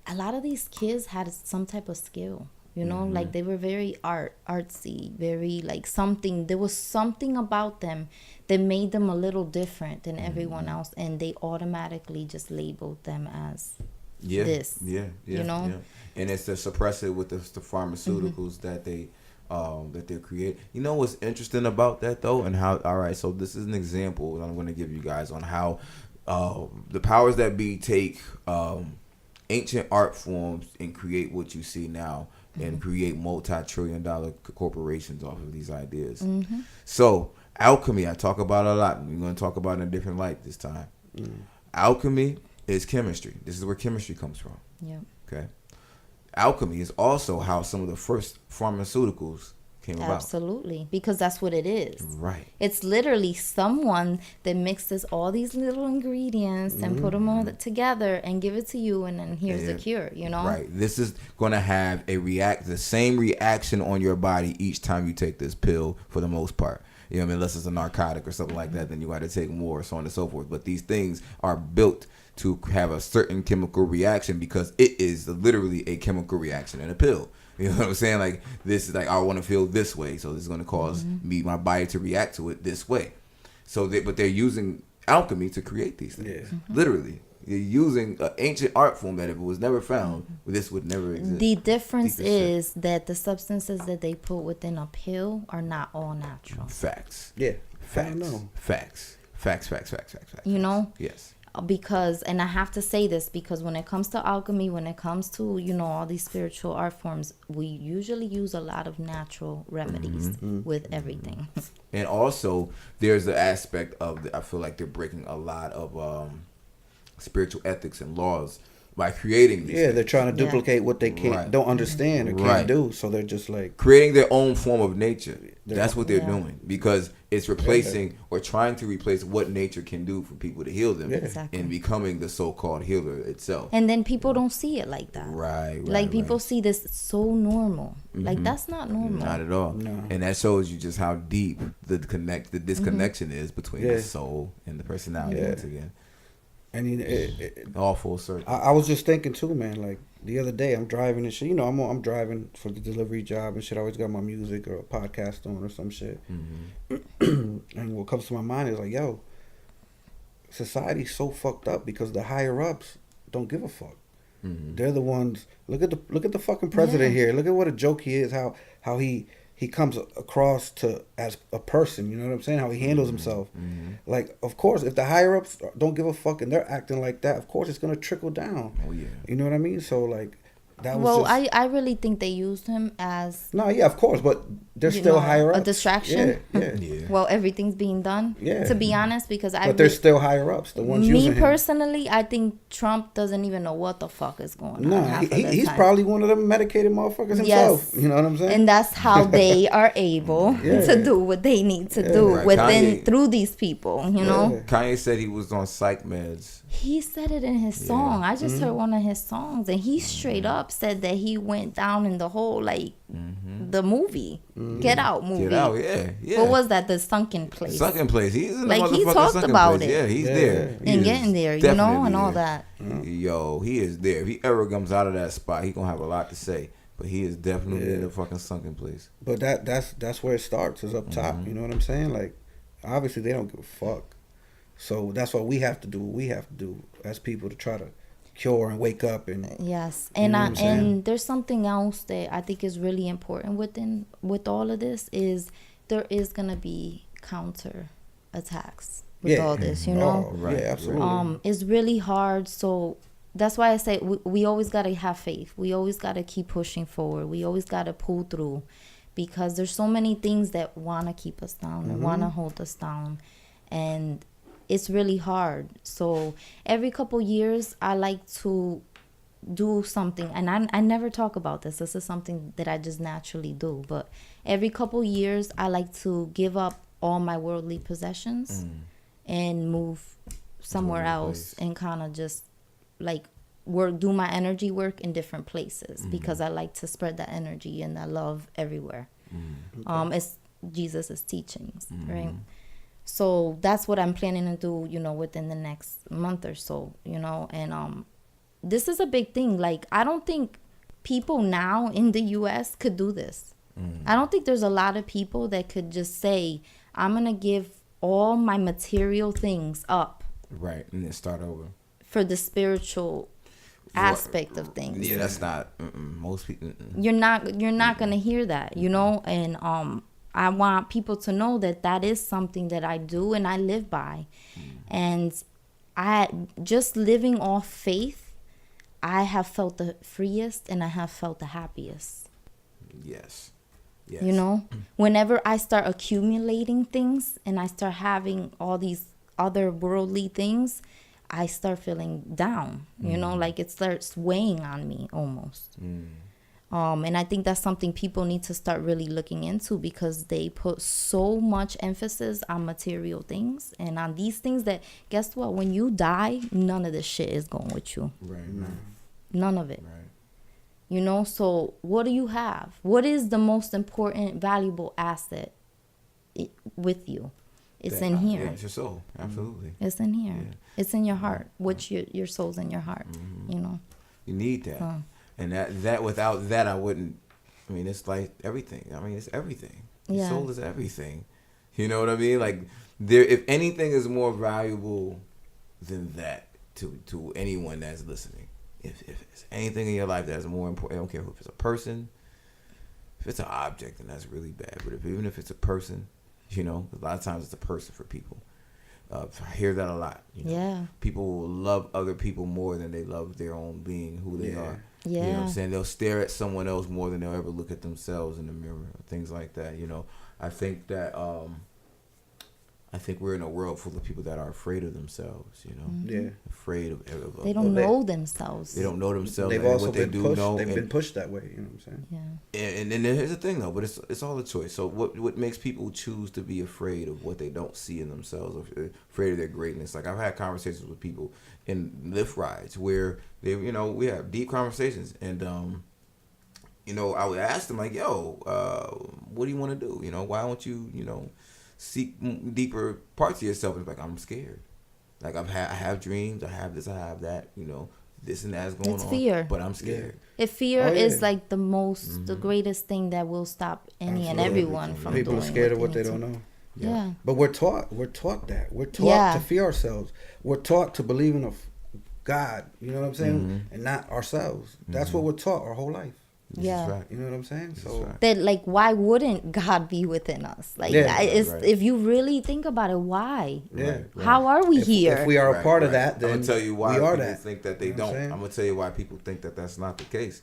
A lot of these kids had some type of skill. Like they were very artsy, very like something. There was something about them that made them a little different than everyone else, and they automatically just labeled them as this. Yeah. And it's to suppress it with the pharmaceuticals that they're creating. You know what's interesting about that though, and how? All right, so this is an example that I'm going to give you guys on how the powers that be take ancient art forms and create what you see now. And create multi-trillion-dollar corporations off of these ideas. So alchemy, I talk about a lot. We're going to talk about it in a different light this time. Alchemy is chemistry. This is where chemistry comes from. Yeah. Okay. Alchemy is also how some of the first pharmaceuticals came about. Absolutely, because that's what it is. Right. It's literally someone that mixes all these little ingredients and put them all together and give it to you, and then here's the cure. Right. This is going to have the same reaction on your body each time you take this pill, for the most part. You know what I mean? Unless it's a narcotic or something like that, then you got to take more, so on and so forth. But these things are built to have a certain chemical reaction because it is literally a chemical reaction in a pill. You know what I'm saying? Like, this is like, I want to feel this way, so this is going to cause my body to react to it this way. But they're using alchemy to create these things. Yeah. Literally. You're using an ancient art form that if it was never found, this would never exist. The difference is that the substances that they put within a pill are not all natural. Facts. Yeah. Facts. I know. Facts. You know? Yes. Because, and I have to say this, because when it comes to alchemy, when it comes to, all these spiritual art forms, we usually use a lot of natural remedies with everything. And also, there's the aspect of, I feel like they're breaking a lot of spiritual ethics and laws by creating these things. They're trying to duplicate what they don't understand or can't do. So they're just like creating their own form of nature. That's what they're doing, because it's replacing or trying to replace what nature can do for people to heal them, and becoming the so-called healer itself. And then people don't see it like that. Right. Like people see this so normal. Like that's not normal. Not at all. No. And that shows you just how deep the disconnection is between the soul and the personality once again. I mean, All full circle. I was just thinking too, man. Like the other day, I'm driving and shit. I'm driving for the delivery job and shit. I always got my music or a podcast on or some shit. And what comes to my mind is like, yo, society's so fucked up because the higher ups don't give a fuck. They're the ones. Look at the fucking president here. Look at what a joke he is. How he comes across to as a person. You know what I'm saying? How he handles himself. Like, of course, if the higher ups don't give a fuck and they're acting like that, of course it's gonna trickle down. Oh yeah. You know what I mean? So like. That was I really think they used him as no, yeah, of course, but they're still higher up. A distraction. Yeah. Well, everything's being done. Yeah. To be honest, because but they're still higher ups. The ones using him. Me personally, I think Trump doesn't even know what the fuck is going on. No, he's probably one of them medicated motherfuckers himself. Yes. You know what I'm saying? And that's how they are able to do what they need to do Right. through these people. You know. Kanye said he was on psych meds. He said it in his song. I just heard one of his songs, and he straight up said that he went down in the whole the movie, Get Out movie. Get Out, yeah. What was that? The Sunken Place. Sunken Place. He's in the Like, he motherfucking talked Sunken about Place. it. Yeah, he's there. He And is getting there, you know, definitely and all there. that. Yo, he is there. If he ever comes out of that spot, he gonna have a lot to say. But he is definitely in the fucking Sunken Place. But that's where it starts, is up top. You know what I'm saying? Like, obviously they don't give a fuck. So that's what we have to do. What we have to do as people to try to cure and wake up and Yes, you know what I'm saying? and there's something else that I think is really important with all of this is there is gonna be counter attacks with all this, you know. Oh, right. Yeah, absolutely. It's really hard, so that's why I say we always gotta have faith. We always gotta keep pushing forward. We always gotta pull through, because there's so many things that wanna keep us down and wanna hold us down, and it's really hard. So every couple years, I like to do something, and I never talk about this. This is something that I just naturally do. But every couple years, I like to give up all my worldly possessions and move somewhere else and kind of just like do my energy work in different places, because I like to spread that energy and that love everywhere. It's Jesus' teachings, right? So that's what I'm planning to do, you know, within the next month or so, you know. And this is a big thing. Like, I don't think people now in the U.S. could do this. I don't think there's a lot of people that could just say, I'm going to give all my material things up. Right, and then start over. For the spiritual aspect of things. Yeah, that's not most people. You're not going to hear that, you know. And I want people to know that that is something that I do and I live by. And I just living off faith, I have felt the freest and I have felt the happiest. Yes. You know, whenever I start accumulating things and I start having all these other worldly things, I start feeling down, you know, like it starts weighing on me almost. And I think that's something people need to start really looking into, because they put so much emphasis on material things and on these things that, guess what, when you die, none of this shit is going with you. Right. None of it. Right. You know, so what do you have? What is the most important, valuable asset with you? It's in here. Yeah, it's your soul. Absolutely. It's in here. Yeah. It's in your heart. Which your soul's in your heart, you know. You need that. And that without that, I wouldn't. I mean, it's like everything. I mean, it's everything. Yeah. Soul is everything. You know what I mean? Like, if anything is more valuable than that to anyone that's listening, if it's anything in your life that's more important, I don't care if it's a person, if it's an object, then that's really bad. But even if it's a person, you know, a lot of times it's a person for people. I hear that a lot. You know? Yeah. People will love other people more than they love their own being, who they are. Yeah. You know what I'm saying? They'll stare at someone else more than they'll ever look at themselves in the mirror, things like that. You know, I think that we're in a world full of people that are afraid of themselves. You know, afraid of. They don't know themselves. They don't know themselves. They've and also what they been do pushed. know. They've been pushed that way. You know what I'm saying? Yeah. And here's the thing though, but it's all a choice. So what makes people choose to be afraid of what they don't see in themselves, or afraid of their greatness? Like, I've had conversations with people in Lyft rides where they, you know, we have deep conversations, and you know, I would ask them like, yo, what do you want to do? You know, why don't you, you know, seek deeper parts of yourself? And it's like, I'm scared. Like, I have dreams, I have this, I have that, you know, this and that's going on. It's fear. But I'm scared. If fear is like the most, the greatest thing that will stop any and everyone from People doing are scared of they what they need don't to. know. Yeah. But we're taught that. We're taught to fear ourselves. We're taught to believe in a God. You know what I'm saying? And not ourselves. That's what we're taught our whole life. Yeah. Right. You know what I'm saying? So That, like, why wouldn't God be within us? Like, if you really think about it, why? yeah. How are we here? If we are a part of that, then I'm gonna tell you why we are people that. think that they You know what don't. I'm saying? I'm gonna tell you why people think that that's not the case.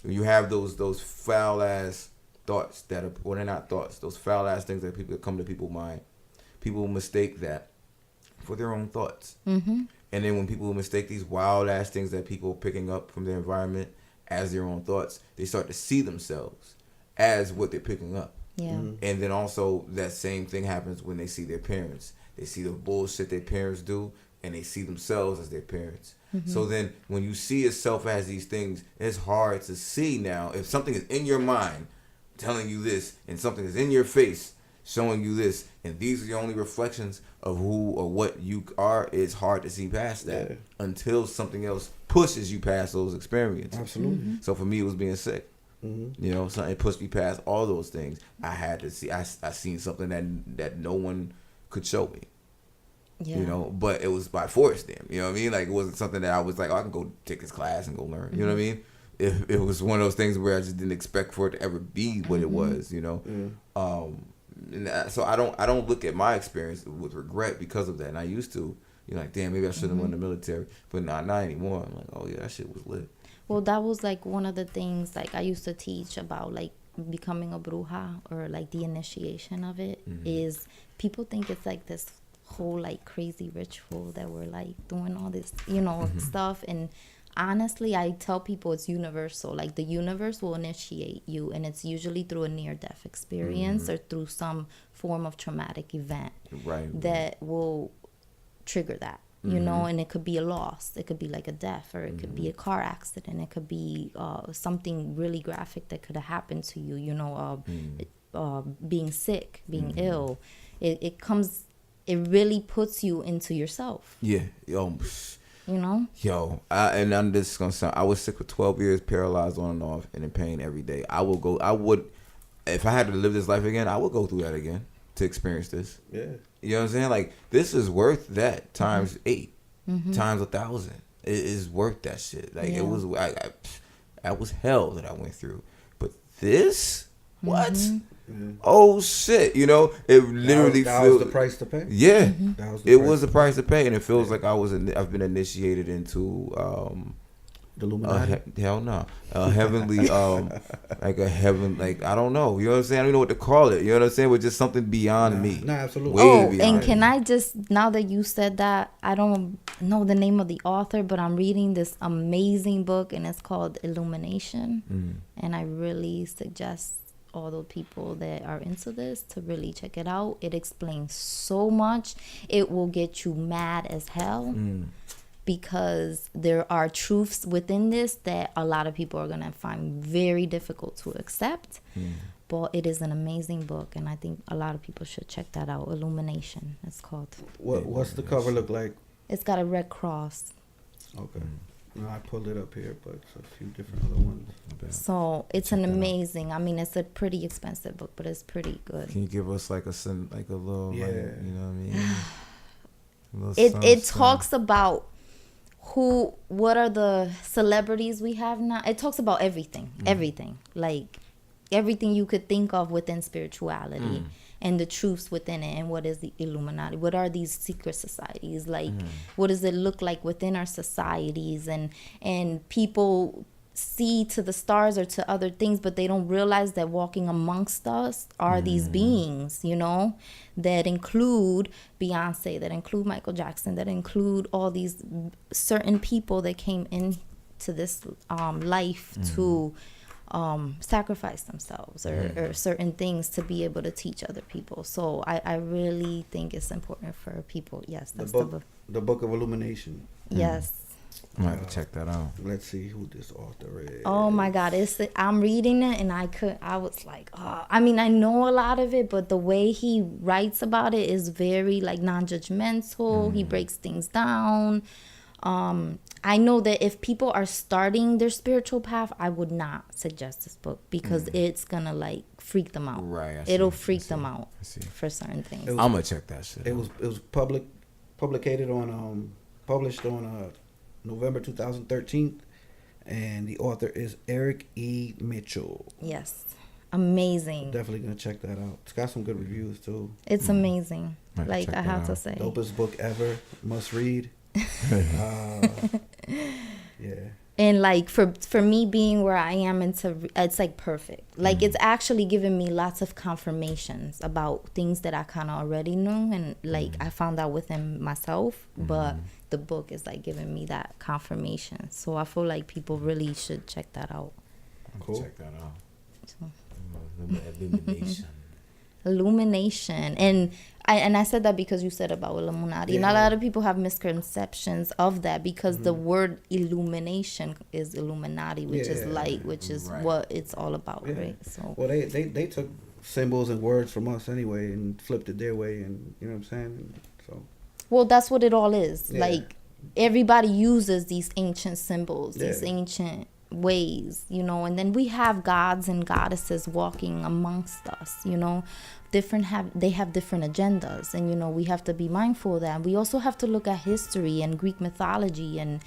When you have those foul ass thoughts that are, well, they're not thoughts. Those foul ass things that people come to people's mind. People mistake that for their own thoughts. Mm-hmm. And then when people mistake these wild ass things that people are picking up from their environment as their own thoughts, they start to see themselves as what they're picking up. Yeah. And then also that same thing happens when they see their parents. They see the bullshit their parents do, and they see themselves as their parents. So then when you see yourself as these things, it's hard to see now. If something is in your mind telling you this, and something is in your face showing you this, and these are the only reflections of who or what you are, it's hard to see past that until something else pushes you past those experiences. Absolutely. So for me, it was being sick. You know, something pushed me past all those things. I had to see. I seen something that no one could show me. Yeah. You know, but it was by force. Then, you know what I mean? Like, it wasn't something that I was like, oh, I can go take this class and go learn. You know what I mean? It was one of those things where I just didn't expect for it to ever be what it was. You know, so I don't look at my experience with regret because of that. And I used to. You're like, damn, maybe I should have went in the military, but not anymore. I'm like, oh yeah, that shit was lit. Well, that was like one of the things, like, I used to teach about, like, becoming a bruja, or like the initiation of it. Is people think it's like this whole like crazy ritual that we're like doing all this, you know, stuff. And honestly, I tell people it's universal. Like, the universe will initiate you, and it's usually through a near-death experience or through some form of traumatic event that will trigger that. You know, and it could be a loss. It could be like a death, or it could be a car accident. It could be something really graphic that could have happened to you. You know, being sick, being ill. It really puts you into yourself. Yeah, yo, You know. Yo, and I'm just gonna sound. I was sick for 12 years, paralyzed on and off, and in pain every day. I would, if I had to live this life again, I would go through that again to experience this. Yeah. You know what I'm saying? Like, this is worth that times 8, times 1,000. It is worth that shit. Like, it was, that was hell that I went through. But this, what? Oh shit! You know, it literally that was the price to pay. Yeah, it was the price to pay, and it feels like I've been initiated into the Illuminati. Hell no, heavenly, like a heaven, like, I don't know. You know what I'm saying? I don't know what to call it. You know what I'm saying? With just something beyond me. Nah, absolutely. Way beyond and can I just, now that you said that, I don't know the name of the author, but I'm reading this amazing book, and it's called Illumination, and I really suggest all the people that are into this to really check it out. It explains so much. It will get you mad as hell. Because there are truths within this that a lot of people are going to find very difficult to accept. But it is an amazing book, and I think a lot of people should check that out. Illumination, it's called. What's the cover look like? It's got a red cross. Okay. No, I pulled it up here, but it's a few different other ones. So it's an amazing, I mean, it's a pretty expensive book, but it's pretty good. Can you give us like a little, like, you know what I mean? It talks about what are the celebrities we have now. It talks about everything, like everything you could think of within spirituality and the truths within it, and what is the Illuminati, what are these secret societies, like what does it look like within our societies, and people see to the stars or to other things, but they don't realize that walking amongst us are these beings, you know, that include Beyonce, that include Michael Jackson, that include all these certain people that came into this life to sacrifice themselves or certain things to be able to teach other people. So I really think it's important for people. Yes, that's the book. The Book of Illumination. Yes. I might have to check that out. Let's see who this author is. Oh my God, I'm reading it, and I was like, I mean, I know a lot of it, but the way he writes about it is very like non-judgmental. He breaks things down. I know that if people are starting their spiritual path, I would not suggest this book because it's gonna like freak them out. Right. It'll freak them out for certain things. I'm gonna check that shit. It was published on November 2013, and the author is Eric E. Mitchell. Yes. Amazing. Definitely gonna check that out. It's got some good reviews too. It's amazing. Might Like check I that have to out. say. Dopest book ever. Must read. Yeah. And like for me being where I am it's like perfect. Like it's actually given me lots of confirmations about things that I kind of already knew, and like I found out within myself, but the book is like giving me that confirmation. So I feel like people really should check that out. Cool. Check that out. So. Illumination. And I said that because you said about Illuminati. And a lot of people have misconceptions of that because the word illumination is Illuminati, which is light, which is what it's all about, right? So well, they took symbols and words from us anyway and flipped it their way, and you know what I'm saying. So well, that's what it all is. Yeah. Like everybody uses these ancient symbols, Yeah. these ancient ways, you know, and then we have gods and goddesses walking amongst us, you know. They have different agendas, and you know we have to be mindful of that. We also have to look at history and Greek mythology and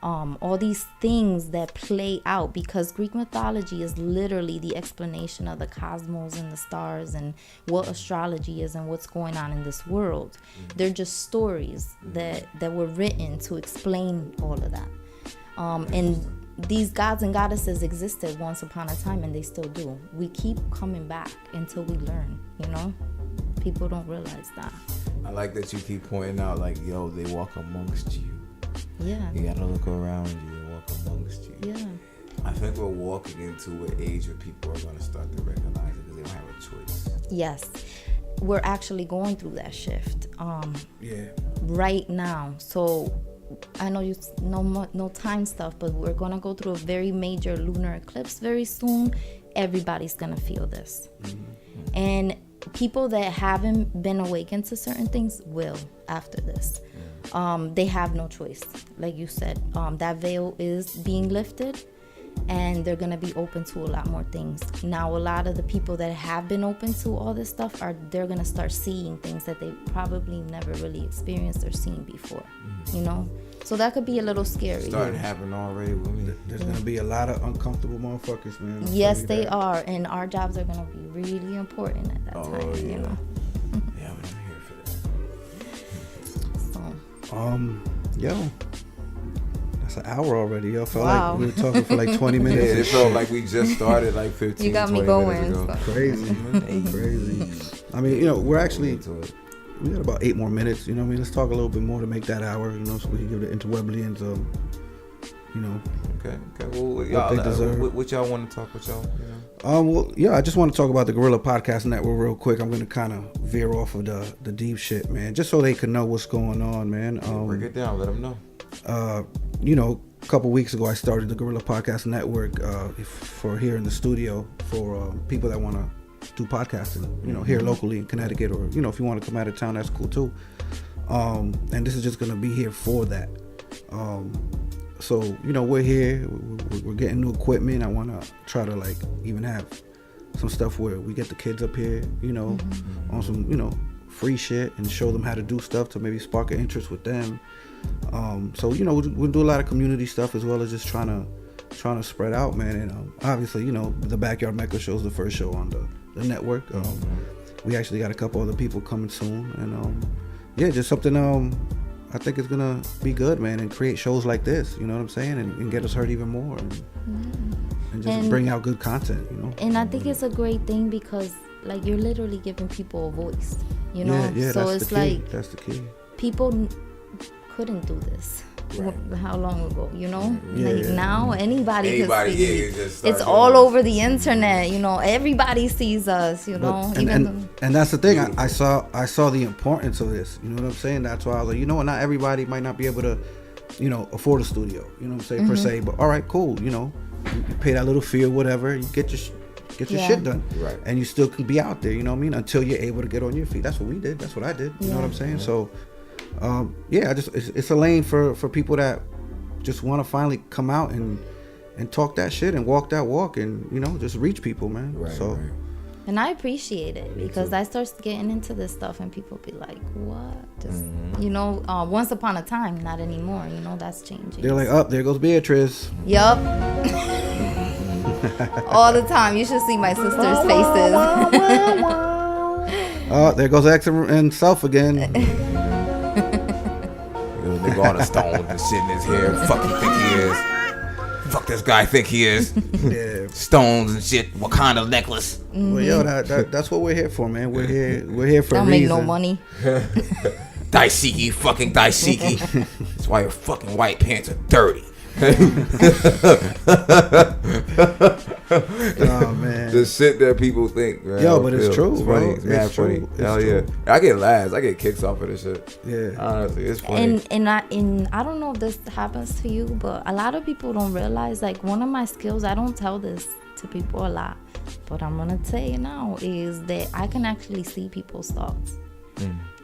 all these things that play out, because Greek mythology is literally the explanation of the cosmos and the stars and what astrology is and what's going on in this world. They're just stories that were written to explain all of that. And these gods and goddesses existed once upon a time, and they still do. We keep coming back until we learn, you know? People don't realize that. I like that you keep pointing out, like, yo, they walk amongst you. Yeah. You gotta look around you. They walk amongst you. Yeah. I think we're walking into an age where people are gonna start to recognize it because they don't have a choice. Yes. We're actually going through that shift right now. So I know you no time stuff, but we're gonna go through a very major lunar eclipse very soon. Everybody's gonna feel this, and people that haven't been awakened to certain things will after this. They have no choice, like you said. That veil is being lifted, and they're gonna be open to a lot more things. Now, a lot of the people that have been open to all this stuff they're gonna start seeing things that they probably never really experienced or seen before. You know, so that could be a little scary. Starting to happen already with me. there's gonna be a lot of uncomfortable motherfuckers, man. I'll Yes, tell you they that. are, and our jobs are gonna be really important at that time. You know, Yeah, I'm here for that. so Yo, that's an hour already. Yo, felt Wow. like we were talking for like 20 minutes. Yeah, and it felt shit. like we just started like 15, you got me 20 minutes going. ago. So. Crazy. I mean, you know, we're actually Into it. we got about 8 more minutes. You know what I mean? Let's talk a little bit more to make that hour. You know, so we can give the interweblians you know. Okay. Well, y'all, they deserve. what y'all want to talk with y'all? You know? Well, yeah, I just want to talk about the Gorilla Podcast Network real quick. I'm gonna kind of veer off of the deep shit, man, just so they can know what's going on, man. Break it down. Let them know. You know, a couple weeks ago, I started the Gorilla Podcast Network for here in the studio for people that want to do podcasting. You know, here locally in Connecticut, or you know, if you want to come out of town, that's cool too. And this is just gonna be here for that. So you know, we're here. We're getting new equipment. I want to try to like even have some stuff where we get the kids up here, you know, on some free shit, and show them how to do stuff to maybe spark an interest with them. So you know, we'll do a lot of community stuff as well as just trying to spread out, man. And obviously, you know, the Backyard Mecca show is the first show on the network. We actually got a couple other people coming soon, and yeah, just something I think it's gonna be good, man, and create shows like this, you know what I'm saying, and get us heard even more, and just bring out good content, you know. And I think it's a great thing because like you're literally giving people a voice, you know. Yeah, so that's it's the key. like That's the key. people couldn't do this. How long ago, you know? Yeah, like yeah. Now anybody can Anybody, see. yeah, just start It's doing all it. over the internet, you know. Everybody sees us, you know. But, and that's the thing. I saw the importance of this. You know what I'm saying? That's why I was like, you know what? Not everybody might not be able to, you know, afford a studio. You know what I'm saying, per se. But all right, cool. You know, you pay that little fee or whatever. You get your shit done, Right. and you still can be out there. You know what I mean? Until you're able to get on your feet. That's what we did. That's what I did. You know what I'm saying? So, yeah, it's a lane for people that just want to finally come out and talk that shit and walk that walk, and you know, just reach people, man. Right, so right. And I appreciate it because I start getting into this stuff and people be like, what? Just, you know, once upon a time, not anymore. You know, that's changing. They're like, there goes Beatriz. Yup. All the time. You should see my sister's faces. There goes X and Self again. Nigga on the stones and shit in his hair. Fuck he think he is. Fuck this guy think he is. Yeah. Stones and shit. What kind of necklace? Well, yo, that's what we're here for, man. We're here for a Don't reason. make no money. Daisiki, fucking Daisiki. That's why your fucking white pants are dirty. Oh man, The shit that people think, man. Yo, but it's true, It's bro. funny. It's mad It's funny. true. It's Hell true. yeah. I get laughs. I get kicks off of this shit. Yeah. Honestly, it's funny. And I don't know if this happens to you, but a lot of people don't realize, like, one of my skills, I don't tell this to people a lot, but I'm gonna tell you now, is that I can actually see people's thoughts.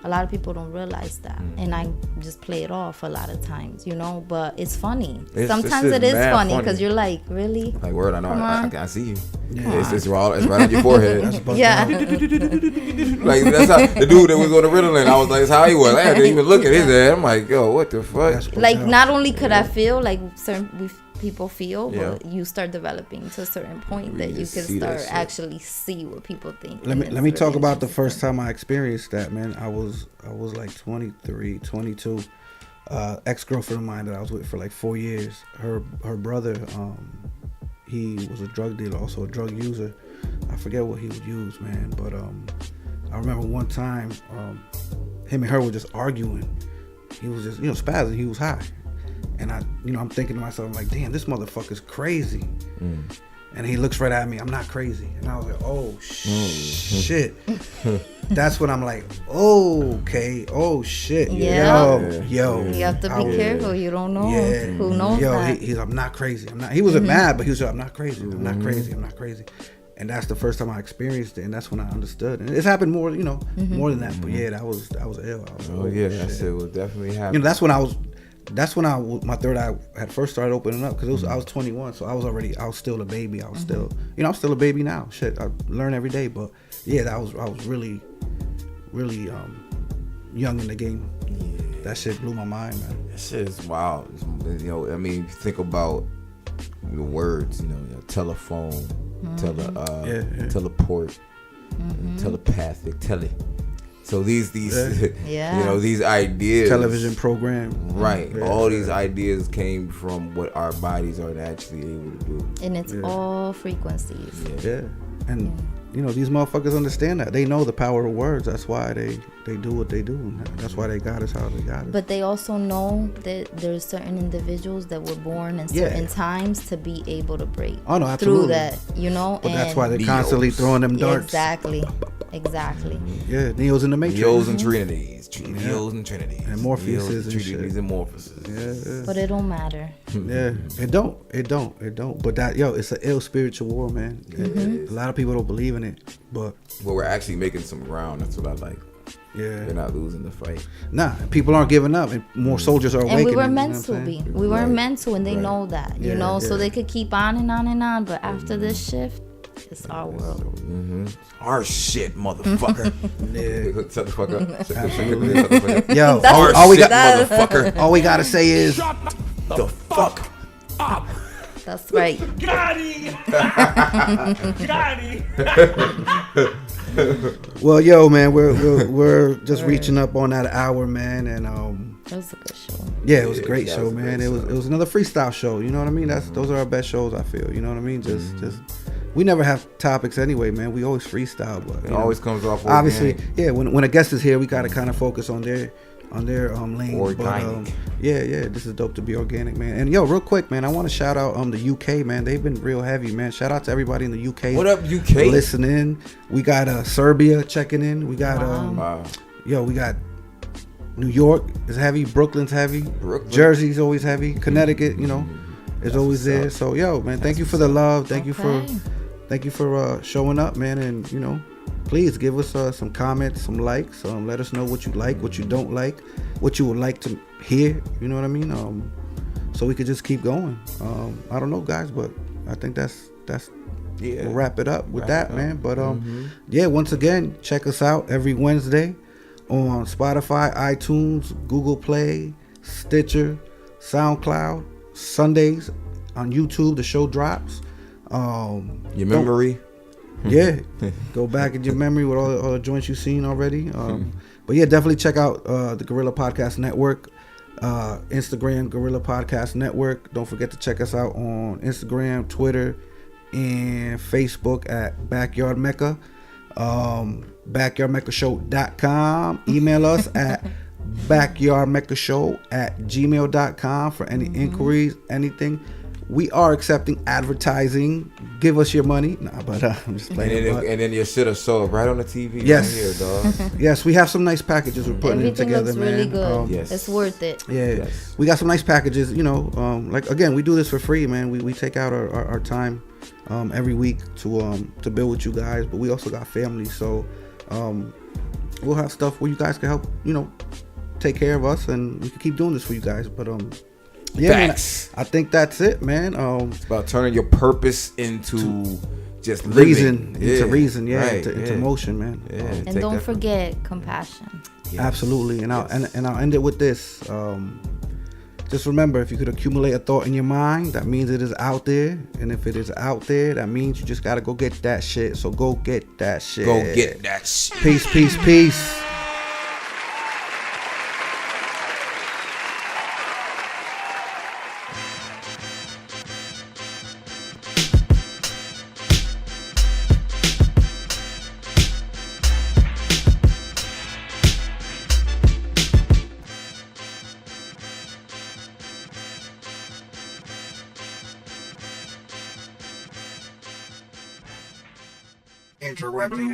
A lot of people don't realize that, and I just play it off a lot of times, you know. But it's funny. Sometimes this it is is mad funny funny. because you're like, really? Like, word, I know. Come on. I see you. Yeah. It's right on your forehead. Yeah. Like, that's how the dude that was on the Ritalin, I was like, that's how he was. I didn't even look at his head. I'm like, yo, what the fuck? Like, not only could I feel like certain people feel, Yeah. but you start developing to a certain point that you can see that start shit. actually see what people think. Let and me it's talk really about the interesting. first time I experienced that, man. I was like 23, 22. Ex-girlfriend of mine that I was with for like 4 years. Her brother, he was a drug dealer, also a drug user. I forget what he would use, man, but I remember one time him and her were just arguing. He was just, spazzing. He was high. And I'm thinking to myself, I'm like, damn, this motherfucker's crazy. And he looks right at me. I'm not crazy. And I was like, oh, shit. That's when I'm like, okay. Oh, shit. Yeah. Yo. You have to be careful. You don't know Yeah. who knows that. He's I'm not crazy. He wasn't mad, but he was like, I'm not crazy. I'm not crazy. I'm not crazy. And that's the first time I experienced it, and that's when I understood. And it's happened more, more than that. But yeah, that was ill. I was like, Oh, yeah, that shit was definitely happening. that's when my third eye had first started opening up, because I was 21, so I was still a baby. I was still, I'm still a baby now. Shit, I learn every day. But yeah, I was really, really young in the game. Yeah. That shit blew my mind, man. That shit is wild. I mean, think about the words, telephone, teleport, telepathic, So these Yeah. these ideas, Television program, right? Yeah. All these ideas came from what our bodies are actually able to do. And it's all frequencies. Yeah, and these motherfuckers understand that. They know the power of words. That's why they do what they do. That's why they got us how they got us. But they also know that there's certain individuals that were born in certain times to be able to break no, through absolutely. that, But that's why they're Neos. constantly throwing them Yeah, darts. Exactly. Yeah, Neo's in the Matrix. Neos and Trinities, Neos and Trinities, And Morpheuses Neos, and Trinities shit. and Morpheuses. But it don't matter. Yeah, it don't. But that, it's an ill spiritual war, man. A lot of people don't believe in it, but we're actually making some ground. That's what I like. yeah, We're not losing the fight. nah, people aren't giving up, and more soldiers are awakening. And we were you know meant what to I'm be. saying? We weren't Right. meant to, and they Right. know that, Yeah, so yeah. they could keep on and on and on. But after this shift, it's our world. Our shit, motherfucker. Yeah. Shut the fuck up. Absolutely. Shut the fuck up. Yo, That's- all we shit, got, motherfucker. all we gotta say is, The fuck. That's right. well, yo, man, we're just reaching up on that hour, man, and That was a good show. yeah, it was a great that show, was a man. great It was another freestyle show. You know what I mean? Those are our best shows, I feel. You know what I mean? Just we never have topics anyway, man. We always freestyle, but It always comes off obviously, organic. yeah. When a guest is here, we gotta kind of focus on their lane. Organic. But, yeah, this is dope to be organic, man. And yo, real quick, man, I want to shout out the UK, man. They've been real heavy, man. Shout out to everybody in the UK. What up, UK? Listening. We got Serbia checking in. We got Wow. we got New York is heavy. Brooklyn's heavy. Brooklyn. Jersey's always heavy. Connecticut, is always there. So yo, man, thank you for the love. Thank you for showing up, man. And please give us some comments, some likes. Let us know what you like, what you don't like, what you would like to hear. You know what I mean? So we could just keep going. I don't know, guys, but I think that's we'll wrap it up with that, man. But Mm-hmm. yeah, once again, check us out every Wednesday on Spotify, iTunes, Google Play, Stitcher, SoundCloud. Sundays on YouTube, the show drops. Your memory. Yeah, go back in your memory with all the joints you've seen already. But yeah, definitely check out the Gorilla Podcast Network, Instagram, Gorilla Podcast Network. Don't forget to check us out on Instagram, Twitter, and Facebook at Backyard Mecca. BackyardMeccaShow.com. Email us at backyardmecashow@gmail.com for any inquiries, anything. We are accepting advertising. Give us your money. Nah, but I'm just playing. And then you should have sold right on the TV. Yes. Right here, dog. Yes, we have some nice packages we're putting Everything together, looks man. really good. Yes. It's worth it. Yeah, Yes. we got some nice packages. You know, like again, we do this for free, man. We take out our time every week to build with you guys, but we also got families, so we'll have stuff where you guys can help. You know, take care of us, and we can keep doing this for you guys. But yeah, man, Facts. I think that's it, man. It's about turning your purpose into just living. Reason into reason, yeah, Right, into motion, man. Yeah, And take don't that from- forget compassion. Yes. Absolutely, and Yes. I'll end it with this. Just remember, if you could accumulate a thought in your mind, that means it is out there, and if it is out there, that means you just gotta go get that shit. So go get that shit. Go get that shit. Peace, peace, peace. Interrupting.